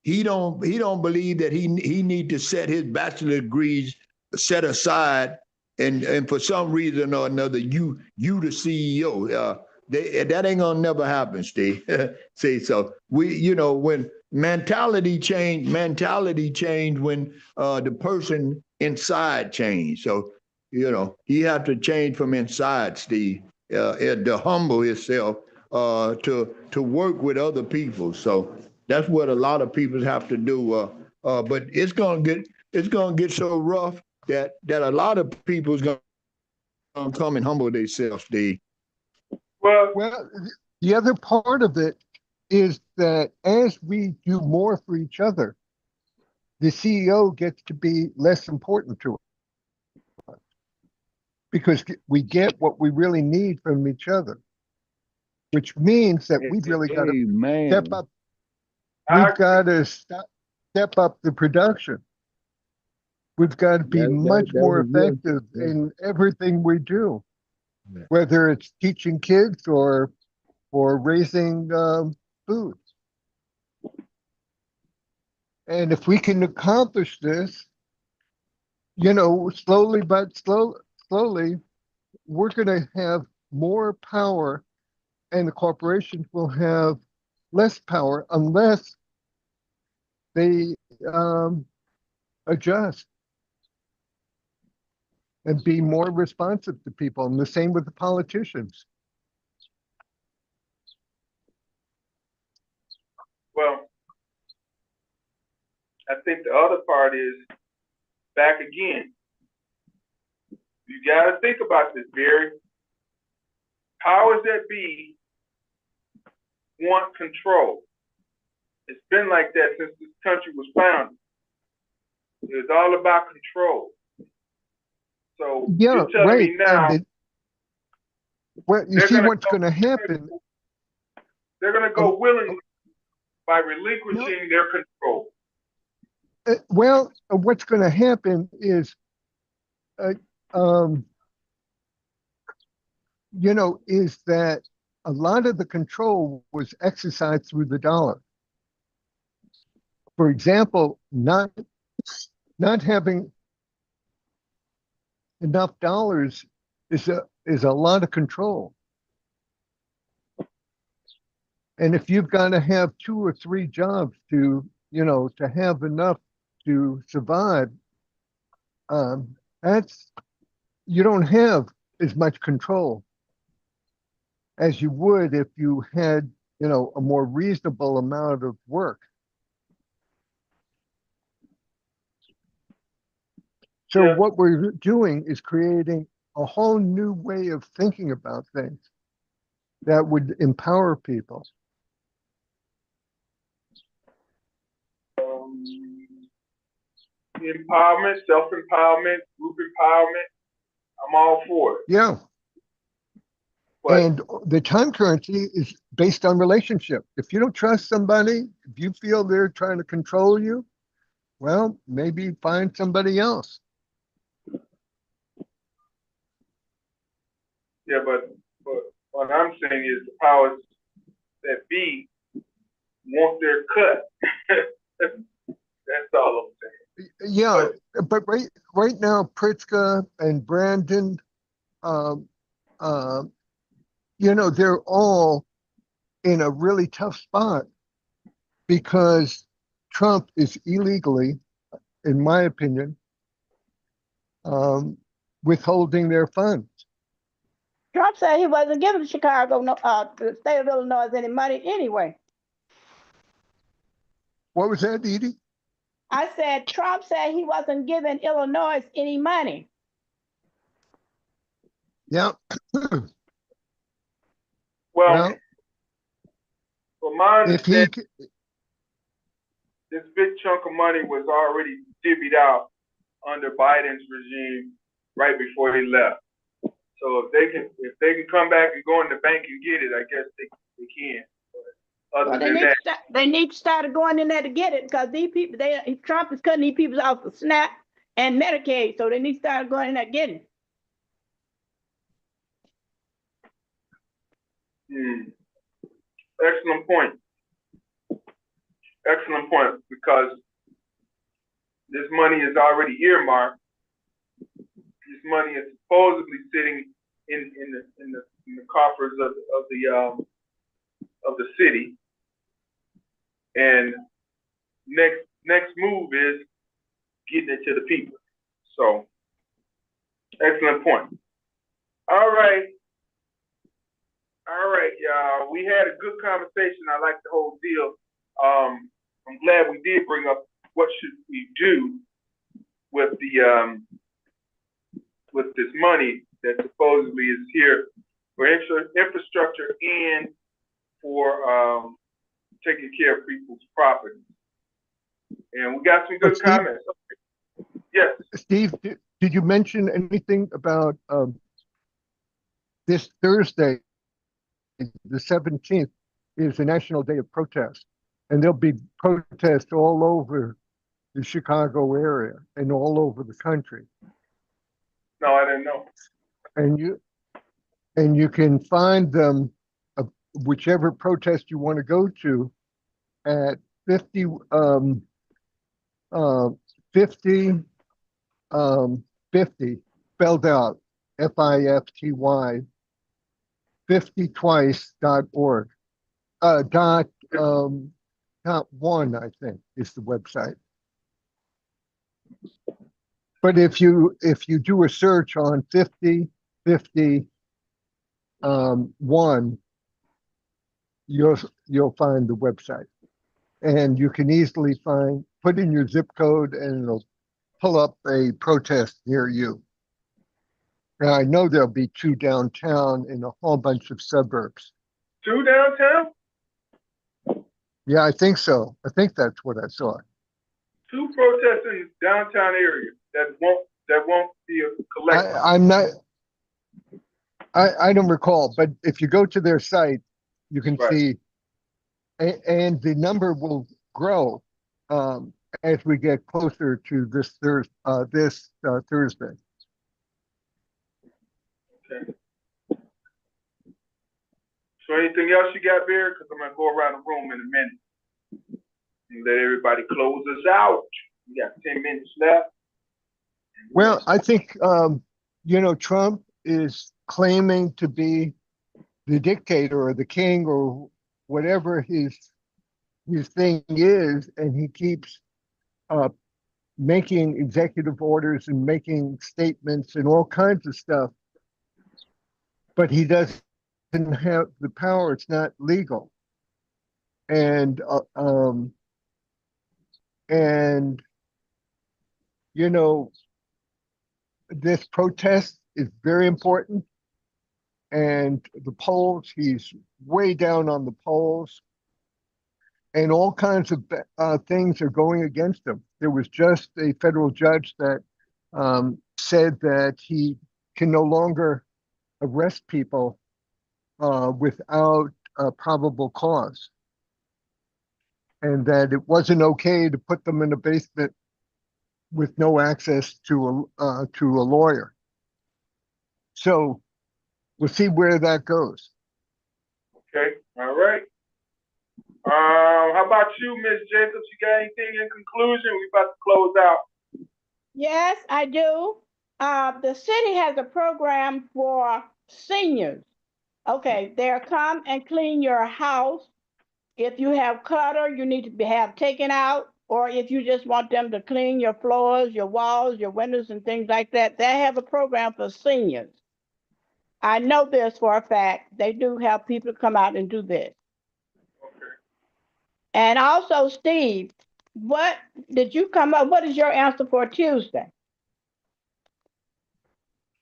C: He don't believe that he need to set his bachelor degrees set aside and for some reason or another you the CEO. That ain't gonna never happen, Steve. See, so when mentality change when the person inside change. So he have to change from inside, Steve, to humble himself, to work with other people. So that's what a lot of people have to do. But it's gonna get so rough that a lot of people's gonna come and humble themselves, Steve.
M: Well, the other part of it is that as we do more for each other, the CEO gets to be less important to us because we get what we really need from each other, which means that we've really got to step up. We've got to step up the production. We've got to be much more effective in everything we do, whether it's teaching kids or raising food. And if we can accomplish this, slowly but slowly, we're going to have more power and the corporations will have less power unless they adjust and be more responsive to people. And the same with the politicians.
A: Well, I think the other part is back again. You got to think about this, Barry. Powers that be want control. It's been like that since this country was founded. It's all about control. So
M: Yeah,
A: you're telling
M: right.
A: me now
M: Well, you
A: they're
M: see
A: gonna
M: what's
A: go,
M: going to happen.
A: they're gonna go willingly by relinquishing their control.
M: Well, what's going to happen is, you know, is that a lot of the control was exercised through the dollar. For example, not having enough dollars is a lot of control. And if you've got to have 2 or 3 jobs to, you know, to have enough to survive, you don't have as much control as you would if you had, you know, a more reasonable amount of work. So
A: Yeah.
M: what we're doing is creating a whole new way of thinking about things that would empower people.
A: Empowerment, self-empowerment, group empowerment. I'm all for it.
M: Yeah.
A: But
M: And the time currency is based on relationship. If you don't trust somebody, if you feel they're trying to control you, well, maybe find somebody else.
A: yeah, but what I'm saying is the powers that be want their cut. That's all I'm saying.
M: Yeah, but right now, Pritzker and Brandon, you know, they're all in a really tough spot because Trump is illegally, in my opinion, withholding their funds.
E: Trump said he wasn't giving Chicago, the state of Illinois, any money anyway.
M: What was that, Edie?
E: I said Trump said he wasn't giving Illinois any money.
M: Yeah.
A: Well, from my
M: if he,
A: understanding, this big chunk of money was already divvied out under Biden's regime right before he left. So if they can come back and go in the bank and get it, I guess they can. But other
E: Well,
A: than that,
E: they need to start going in there to get it because these people, Trump is cutting these people off of SNAP and Medicaid, so they need to start going in there getting it.
A: Excellent point. Excellent point, because this money is already earmarked. This money is supposedly sitting in the coffers of the city, and next move is getting it to the people. So, excellent point. All right, y'all. We had a good conversation. I like the whole deal. I'm glad we did bring up what should we do with with this money that supposedly is here for infrastructure and for taking care of people's property. And we got some good comments. Yes.
M: Steve, did you mention anything about this Thursday, the 17th, is the National Day of Protest, and there'll be protests all over the Chicago area and all over the country.
A: No, I didn't know.
M: And you can find them, whichever protest you want to go to, at 50 spelled out, FIFTY, 50twice.org. .1, I think, is the website. But if you do a search on 5051, you'll find the website, and you can easily put in your zip code, and it'll pull up a protest near you. Now, I know there'll be 2 downtown and a whole bunch of suburbs.
A: 2 downtown?
M: Yeah, I think so. I think that's what I saw.
A: 2 protests in the downtown area that won't be a collective.
M: I'm not. I don't recall, but if you go to their site, you can
A: Right.
M: see, and the number will grow as we get closer to this Thursday.
A: Okay. So anything else you got, Barry? Because I'm gonna go around the room in a minute and let everybody close us out. We got 10 minutes left.
M: Well, I think Trump is claiming to be the dictator or the king or whatever his thing is, and he keeps making executive orders and making statements and all kinds of stuff, but he doesn't have the power. It's not legal. And this protest is very important. And the polls, he's way down on the polls. And all kinds of things are going against him. There was just a federal judge that said that he can no longer arrest people without a probable cause, and that it wasn't okay to put them in a basement with no access to a lawyer. So we'll see where that goes.
A: Okay, all right. How about you, Ms. Jacobs? You got anything in conclusion? We about to close out.
E: Yes, I do. The city has a program for seniors. Okay, they'll come and clean your house. If you have clutter, you need to have taken out, or if you just want them to clean your floors, your walls, your windows, and things like that, they have a program for seniors. I know this for a fact. They do have people come out and do this.
A: Okay.
E: And also, Steve, what did you come up? What is your answer for Tuesday?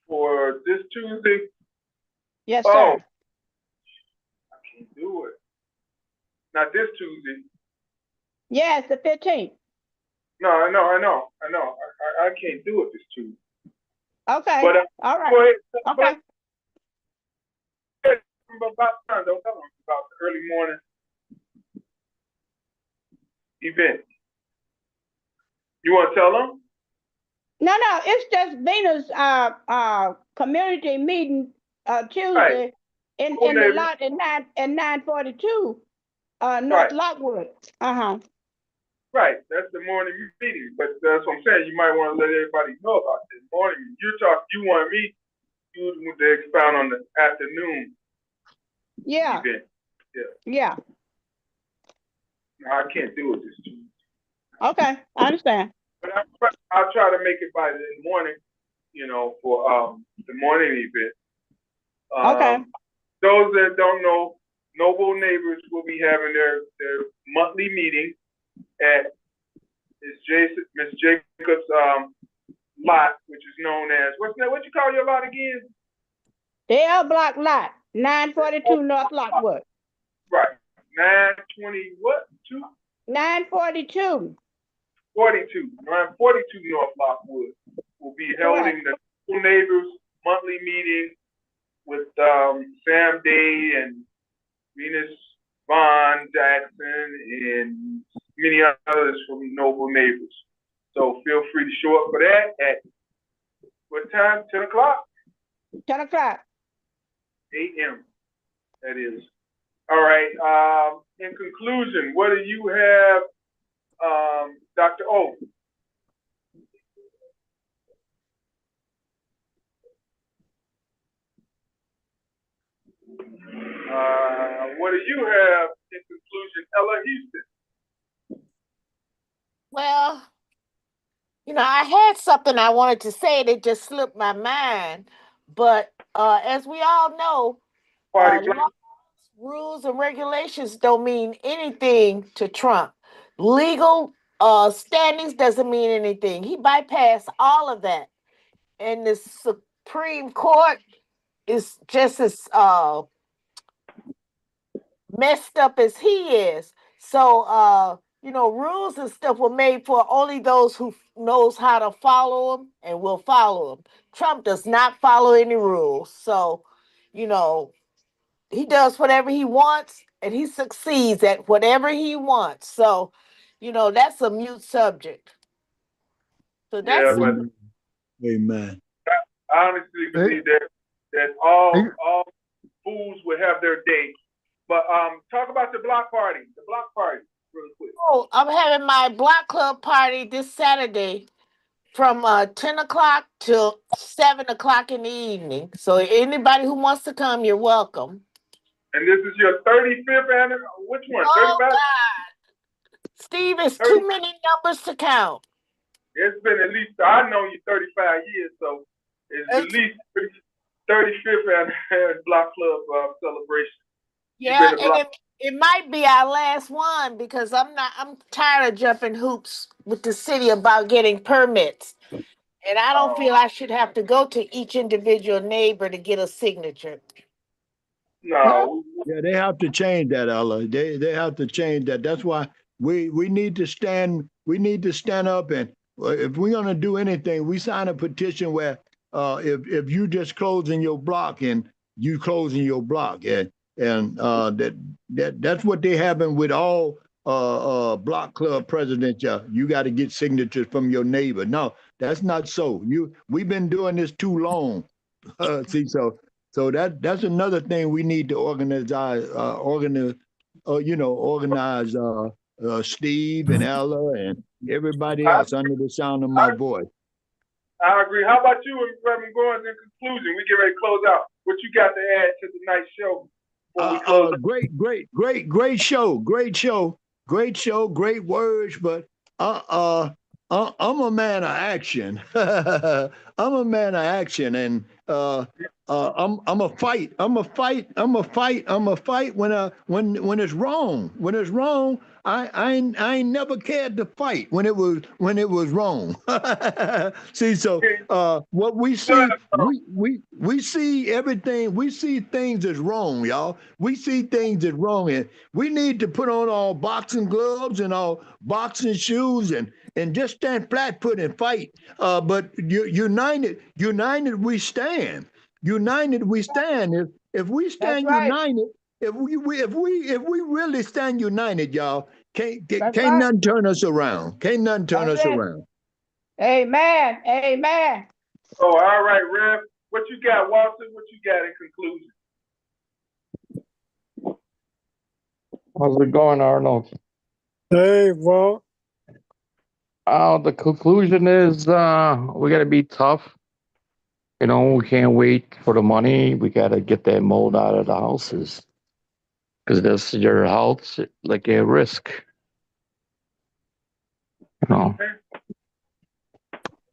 A: For this Tuesday?
E: Yes, sir.
A: Oh, I can't do it. Not this Tuesday.
E: Yes, the 15th.
A: No, I know. I can't do it this Tuesday.
E: Okay.
A: But,
E: all right.
A: Go ahead.
E: Okay.
A: About time, don't tell them about the early morning event. You want to tell them?
E: No, it's just Venus community meeting Tuesday
A: Right.
E: in the lot at 942 North Lockwood.
A: Right, that's the morning meeting, but that's what I'm saying. You might want to let everybody know about this morning. You want me to expound on the afternoon event.
E: Yeah.
A: No, I can't do it this Tuesday.
E: Okay, I understand.
A: But I'll try to make it by the morning, for the morning event.
E: Okay.
A: Those that don't know, Noble Neighbors will be having their monthly meeting at Miss Jacobs' lot, which is known as what you call your lot again?
E: The L Block lot, 942 North Lockwood.
A: Right. 920 what?
E: 942.
A: 942 North Lockwood will be holding the Noble Neighbors monthly meeting with Sam Day and Venus Vaughn Jackson and many others from Noble Neighbors. So feel free to show up for that at what time? 10 o'clock?
E: 10 o'clock.
A: a.m. That is. All right. In conclusion, what do you have, Dr. O? What do you have in conclusion, Ella Houston?
I: Well, I had something I wanted to say that just slipped my mind. But as we all know, laws, rules, and regulations don't mean anything to Trump. Legal standings doesn't mean anything. He bypassed all of that. And the Supreme Court is just as messed up as he is. So, rules and stuff were made for only those who knows how to follow them and will follow them. Trump does not follow any rules. So, he does whatever he wants and he succeeds at whatever he wants. So, that's a mute subject. So
A: Yeah,
I: that's
A: but
C: Amen.
A: I honestly believe that all fools will have their day. But talk about the block party. The block party, really quick.
I: Oh, I'm having my block club party this Saturday from 10 o'clock till 7 o'clock in the evening. So anybody who wants to come, you're welcome.
A: And this is your 35th anniversary? Which one?
I: Oh,
A: 35?
I: God. Steve, it's too many numbers to count.
A: It's been at least, I know you 35 years, so it's at least 35th anniversary block club celebration.
I: Yeah, and it might be our last one because I'm tired of jumping hoops with the city about getting permits. And I don't feel I should have to go to each individual neighbor to get a signature.
A: No.
C: Yeah, they have to change that, Ella. They have to change that. That's why we need to stand up, and if we're gonna do anything, we sign a petition where if you just closing your block and you closing your block, and that's what they happen with all block club presidents. You got to get signatures from your neighbor. No, that's not so. We've been doing this too long. See, so that's another thing we need to organize. Steve and Ella and everybody else under the sound of my voice.
A: I agree. How about you, Reverend Goins, in conclusion? We get ready to close out. What you got to add to tonight's show?
C: Great show, great words, but I'm a man of action. I'm a man of action, and I'm a fight when it's wrong. When it's wrong, I ain't never cared to fight when it was wrong. See, so what we see, we see everything. We see things as wrong, y'all. We see things as wrong, and we need to put on our boxing gloves and our boxing shoes and just stand flat-foot and fight. But united we stand. United we stand. If we stand united, if we really stand united, y'all, can't nothing turn us around. Can't nothing turn us around.
E: Amen. Amen.
A: Oh, all right, Rev. What you got, Walter? What you got in conclusion?
F: How's it going, Arnold?
N: Hey, Walt.
F: The conclusion is we got to be tough. We can't wait for the money. We got to get that mold out of the houses because this your health like a risk.
A: One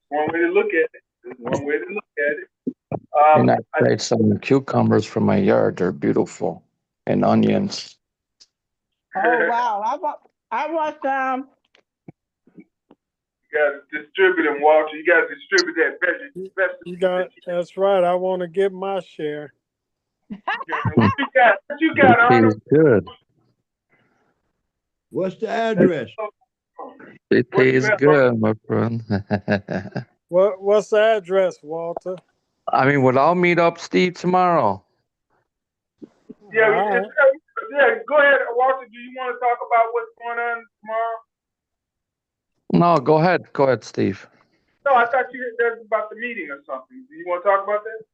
A: way to look at it.
F: And I tried some cucumbers from my yard. They're beautiful, and onions.
E: Oh wow! I want some.
A: You guys distribute them, Walter. You guys distribute that vegetable.
N: That's right. I want to get my share.
A: What you got, Arnold?
F: It tastes good.
C: What's the address?
F: It tastes good, my friend.
N: What's the address, Walter?
F: I'll meet up, Steve, tomorrow.
A: Yeah, go ahead, Walter. Do you want to talk about what's going on tomorrow?
F: No, go ahead. Go ahead, Steve.
A: No, I thought you heard about the meeting or something. Do you want to talk about that?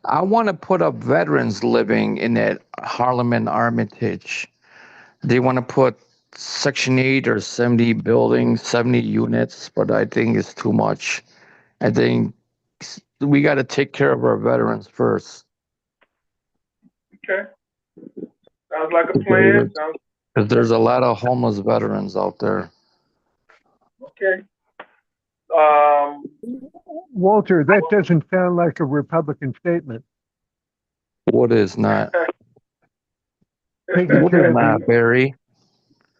F: I want to put up veterans living in that Harlem and Armitage. They want to put Section 8 or 70 buildings, 70 units, but I think it's too much. I think we got to take care of our veterans first.
A: Okay. Sounds like a plan.
F: Because there's a lot of homeless veterans out there.
A: Okay.
M: Walter, that doesn't sound like a Republican statement.
F: What is not?
M: Taking care of
F: Barry?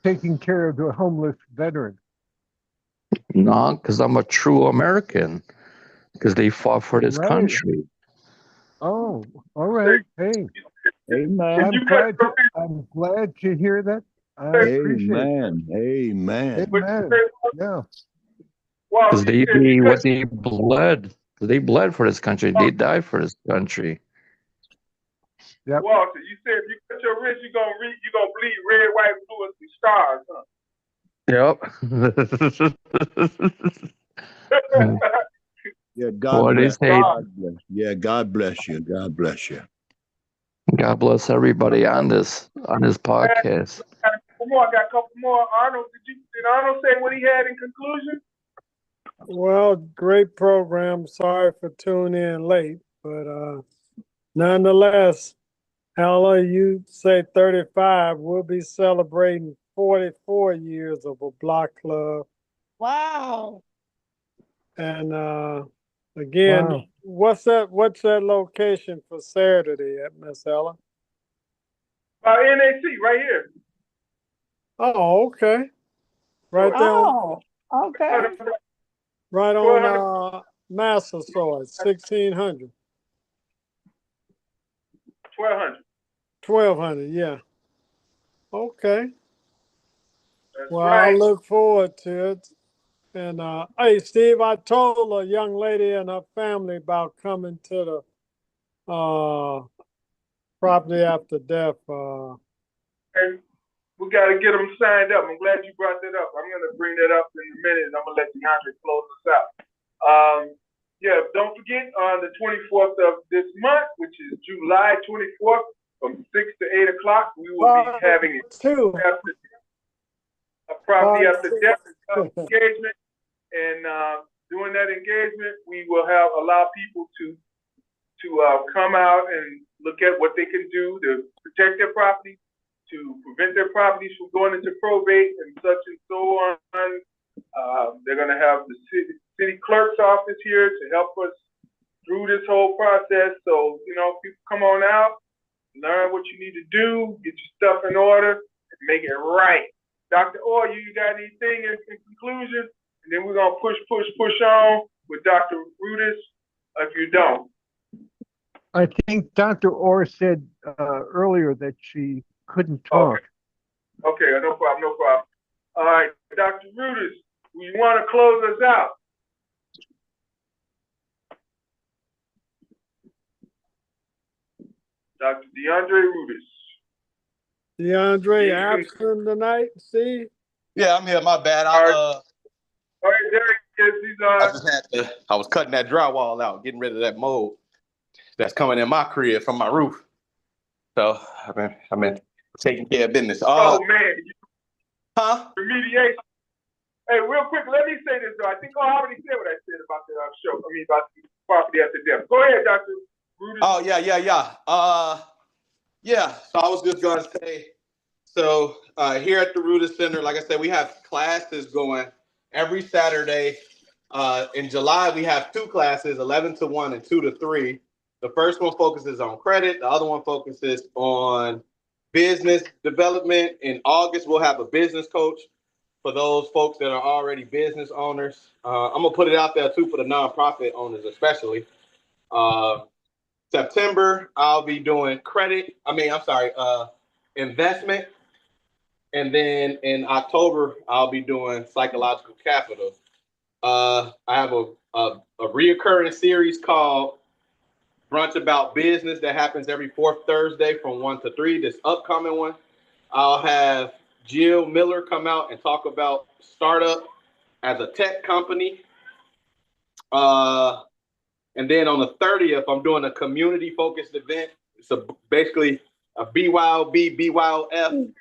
M: Taking care of the homeless veteran.
F: No, because I'm a true American. Because they fought for this country.
M: Oh, all right. Hey.
C: Amen.
M: I'm glad to hear that. I appreciate it.
C: Amen. Amen.
M: Amen. Yeah.
F: Because they bled for this country. They died for this country.
M: Yep.
A: Walter, you said if you cut your wrist, you're gonna bleed red, white, blue, and some stars, huh?
F: Yep.
C: Yeah, God
F: What
C: bless.
F: they say.
C: God bless. Yeah, God bless you. God bless you.
F: God bless everybody on this podcast.
A: I got a couple more. Arnold, did Arnold say what he had in conclusion?
N: Well, great program. Sorry for tuning in late, but nonetheless, Ella, you say 35. We'll be celebrating 44 years of a block club.
E: Wow.
N: And again,
M: Wow.
N: what's that location for Saturday at Miss Ella?
A: NAC, right here.
N: Oh, okay. Right there.
E: Oh, okay.
N: Right on Massasoit, 1600.
A: 1200.
N: 1200, yeah. Okay.
A: That's
N: Well,
A: right.
N: I look forward to it. And hey, Steve, I told a young lady and her family about coming to the property after death.
A: And we got to get them signed up. I'm glad you brought that up. I'm going to bring that up in a minute, and I'm going to let DeAndre close us out. Yeah, don't forget on the 24th of this month, which is July 24th, from 6 to 8 o'clock, we will be having a property after death engagement. And during that engagement, we will allow people to come out and look at what they can do to protect their property, to prevent their properties from going into probate and such and so on. They're going to have the city clerk's office here to help us through this whole process. So, people come on out, learn what you need to do, get your stuff in order, and make it right. Dr. Orr, you got anything in conclusion? And then we're going to push on with Dr. Rudis if you don't.
M: I think Dr. Orr said earlier that she couldn't talk.
A: Okay, no problem. All right, Dr. Rudis, you want to close us out? Dr. DeAndre Rudis.
N: DeAndre, absent tonight, see?
H: Yeah, I'm here. My bad.
A: All right, there he is.
H: I was cutting that drywall out, getting rid of that mold that's coming in my crib from my roof. So I've been taking care of business.
A: Oh man.
H: Huh?
A: Remediation. Hey, real quick, let me say this though. I think I already said what I said about the show. About the property after death. Go ahead, Dr. Rudis.
H: Oh yeah. So I was just gonna say, here at the Rudis Center, like I said, we have classes going every Saturday. In July, we have 2 classes, 11 to 1 and 2 to 3. The first one focuses on credit. The other one focuses on business development. In August, we'll have a business coach for those folks that are already business owners. I'm going to put it out there, too, for the nonprofit owners especially. September, I'll be doing investment. And then in October, I'll be doing psychological capital. I have a reoccurring series called Brunch About Business that happens every 4th Thursday from 1 to 3. This upcoming one, I'll have Jill Miller come out and talk about startup as a tech company. And then on the 30th, I'm doing a community-focused event. It's basically a BYOB, BYOF.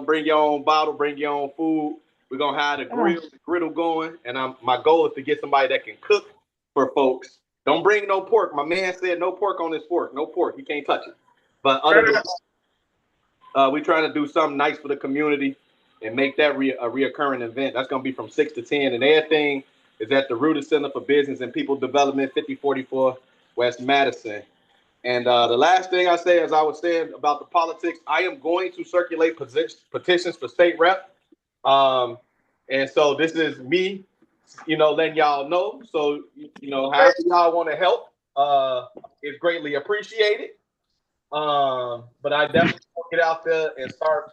H: Bring your own bottle, bring your own food. We're going to have the griddle going. And my goal is to get somebody that can cook for folks. Don't bring no pork. My man said no pork on this fork. No pork. You can't touch it. But other than that, we're trying to do something nice for the community and make that a reoccurring event. That's going to be from 6 to 10. And everything is at the Rudis Center for Business and People Development, 5044 West Madison. And the last thing I say, as I was saying about the politics, I am going to circulate petitions for state rep. And so this is me, letting y'all know. So, however y'all want to help is greatly appreciated. But I definitely want to get out there and start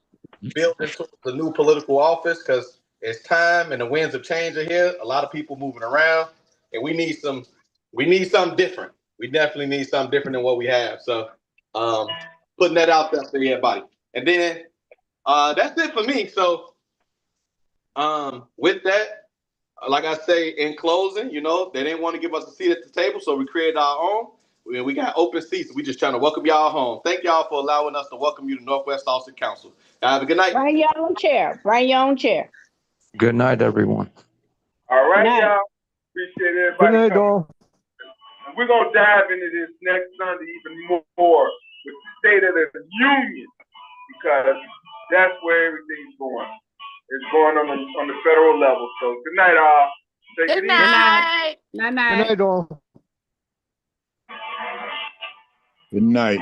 H: building towards the new political office because it's time and the winds of change are here. A lot of people moving around, and we need something different. We definitely need something different than what we have. So, putting that out there for everybody. And then that's it for me. So, with that, like I say in closing, you know, they didn't want to give us a seat at the table, so we created our own. We got open seats. We just trying to welcome y'all home. Thank y'all for allowing us to welcome you to Northwest Austin Council. Have a good night.
E: Bring your own chair. Bring your own chair.
F: Good night, everyone.
A: All right,
E: Night.
A: y'all. Appreciate
M: Good
A: everybody
M: night,
A: coming.
M: all.
A: And we're gonna dive into this next Sunday even more with the State of the Union because that's where everything's going. It's going on the federal level. So good night, all. Take it
I: Good
A: easy.
I: night.
E: Night
M: Good
E: night.
M: night, all.
C: Good night.